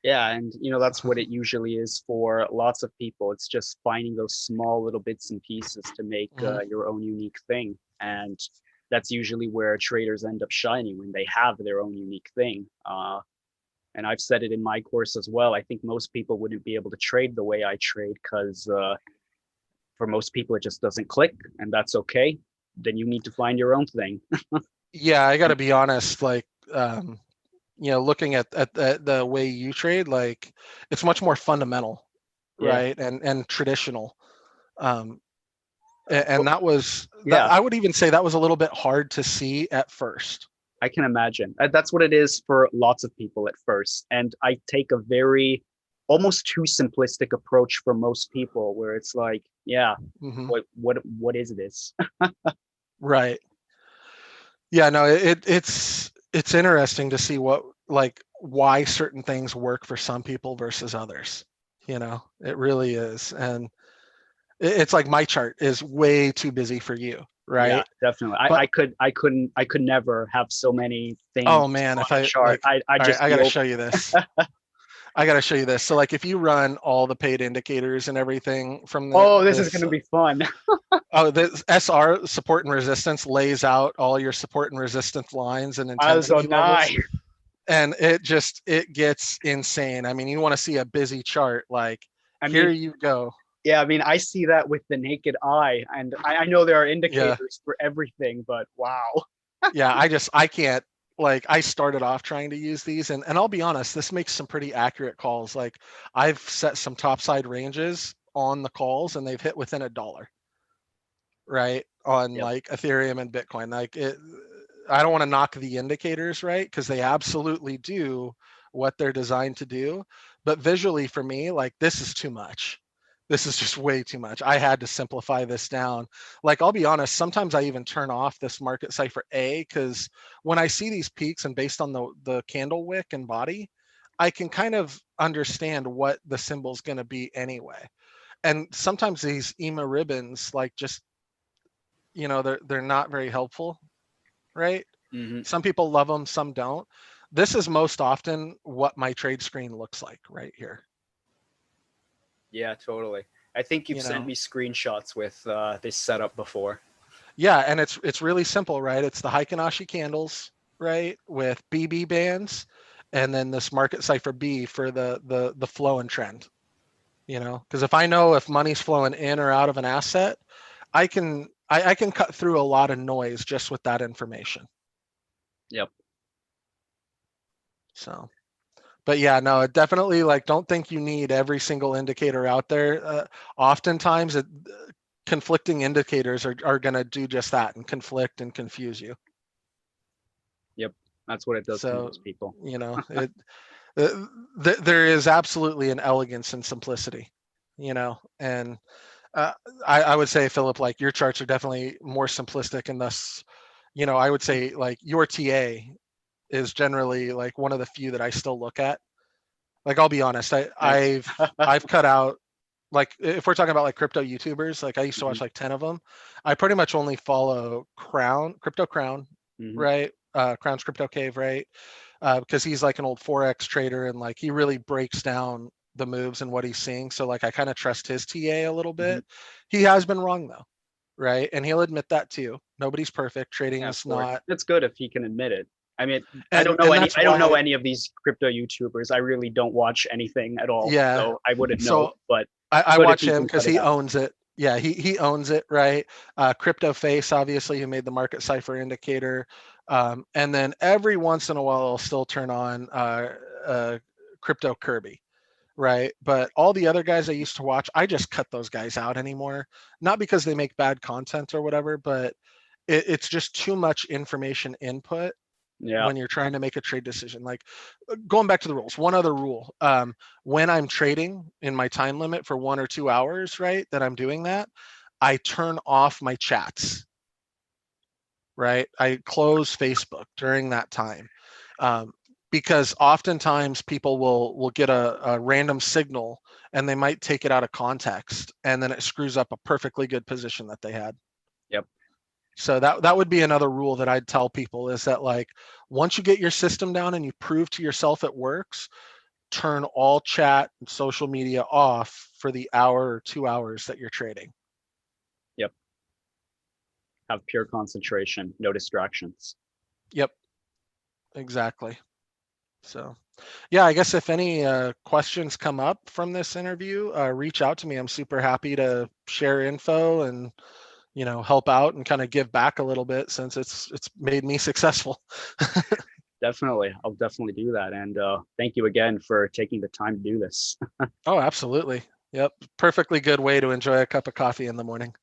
Yeah, and that's what it usually is for lots of people. It's just finding those small little bits and pieces to make Mhm. your own unique thing, and that's usually where traders end up shining when they have their own unique thing. And I've said it in my course as well. I think most people wouldn't be able to trade the way I trade because for most people it just doesn't click, and that's okay. Then you need to find your own thing. Yeah, I got to be honest. Like, looking at the way you trade, like it's much more fundamental, Yeah. right, and traditional. Um, and Well, that was that. yeah, I would even say that was a little bit hard to see at first. I can imagine. That's what it is for lots of people at first. And I take a very almost too simplistic approach for most people where it's like, yeah, Hmm. what is this? Right. Yeah. No. It's interesting to see what, like, why certain things work for some people versus others. It really is, and it's like my chart is way too busy for you, Yeah, right? definitely. But I could never have so many things oh man, on if a I chart. like, I'd all right, just I be gotta over. show you this. I gotta show you this. So like, if you run all the paid indicators and everything from Oh, this is this, gonna be fun. oh, this SR, support and resistance, lays out all your support and resistance lines and Also, intensity levels, nice. and it gets insane. I mean, you want to see a busy chart? Like, I here mean, you go. yeah, I mean, I see that with the naked eye, and I know there are Yeah, indicators for everything, but wow. yeah. I can't. Like, I started off trying to use these, and I'll be honest, this makes some pretty accurate calls. Like, I've set some topside ranges on the calls, and they've hit within $1, right? On Yep. like Ethereum and Bitcoin. Like, I don't want to knock the indicators, right? Because they absolutely do what they're designed to do. But visually for me, like, this is too much. This is just way too much. I had to simplify this down. Like, I'll be honest, sometimes I even turn off this market cipher A, because when I see these peaks and based on the candle wick and body, I can kind of understand what the symbol's going to be anyway. And sometimes these EMA ribbons, like, just, they're not very helpful, right? Hmm. Some people love them, some don't. This is most often what my trade screen looks like right here. Yeah, totally. I think you've You sent know, me screenshots with this setup before. yeah, and it's really simple, right? It's the Heikinashi candles, right, with BB bands, and then this market cipher B for the flow and trend. Because if I know if money's flowing in or out of an asset, I can cut through a lot of noise just with that information. Yep. So. But yeah, no, definitely, like, don't think you need every single indicator out there. Oftentimes conflicting indicators are going to do just that and conflict and confuse you. Yep. That's what it does to So, most people. it there is absolutely an elegance and simplicity, and uh, I would say, Philip, like, your charts are definitely more simplistic, and thus, I would say, like, your TA is generally like one of the few that I still look at. Like, I'll be honest, Nice. I've cut out, like, if we're talking about like crypto YouTubers, like, I used to Hmm. watch like 10 of them. I pretty much only follow Crypto Crown, Hmm. right? Crown's Crypto Cave, right? Because he's like an old Forex trader, and like, he really breaks down the moves and what he's seeing. So like, I kind of trust his TA a little Hmm. bit. He has been wrong though, right? And he'll admit that too. Nobody's perfect. Yeah, of Trading's course. not, It's good if he can admit it. I mean, and that's I don't know why, any of these crypto YouTubers. I really don't watch anything at all, yeah. so I wouldn't know. So But I good if watch he him can because cut it he out. owns it. Yeah, he owns it, right? Crypto Face, obviously, who made the market cipher indicator, and then every once in a while, I'll still turn on Crypto Kirby, right? But all the other guys I used to watch, I just cut those guys out anymore. Not because they make bad content or whatever, but it's just too much information input Yeah. when you're trying to make a trade decision. Like going back to the rules, one other rule, when I'm trading in my time limit for 1 or 2 hours, right, that I'm doing that, I turn off my chats, right? I close Facebook during that time. Because oftentimes people will get a random signal and they might take it out of context, and then it screws up a perfectly good position that they had. Yep. So that would be another rule that I'd tell people, is that like once you get your system down and you prove to yourself it works, turn all chat and social media off for the hour or 2 hours that you're trading. Yep. Have pure concentration, no distractions. Yep, exactly. So yeah, I guess if any questions come up from this interview, reach out to me. I'm super happy to share info and, you know, help out and kind of give back a little bit, since it's made me successful. Definitely. I'll definitely do that. And thank you again for taking the time to do this. Oh, absolutely. Yep. Perfectly good way to enjoy a cup of coffee in the morning.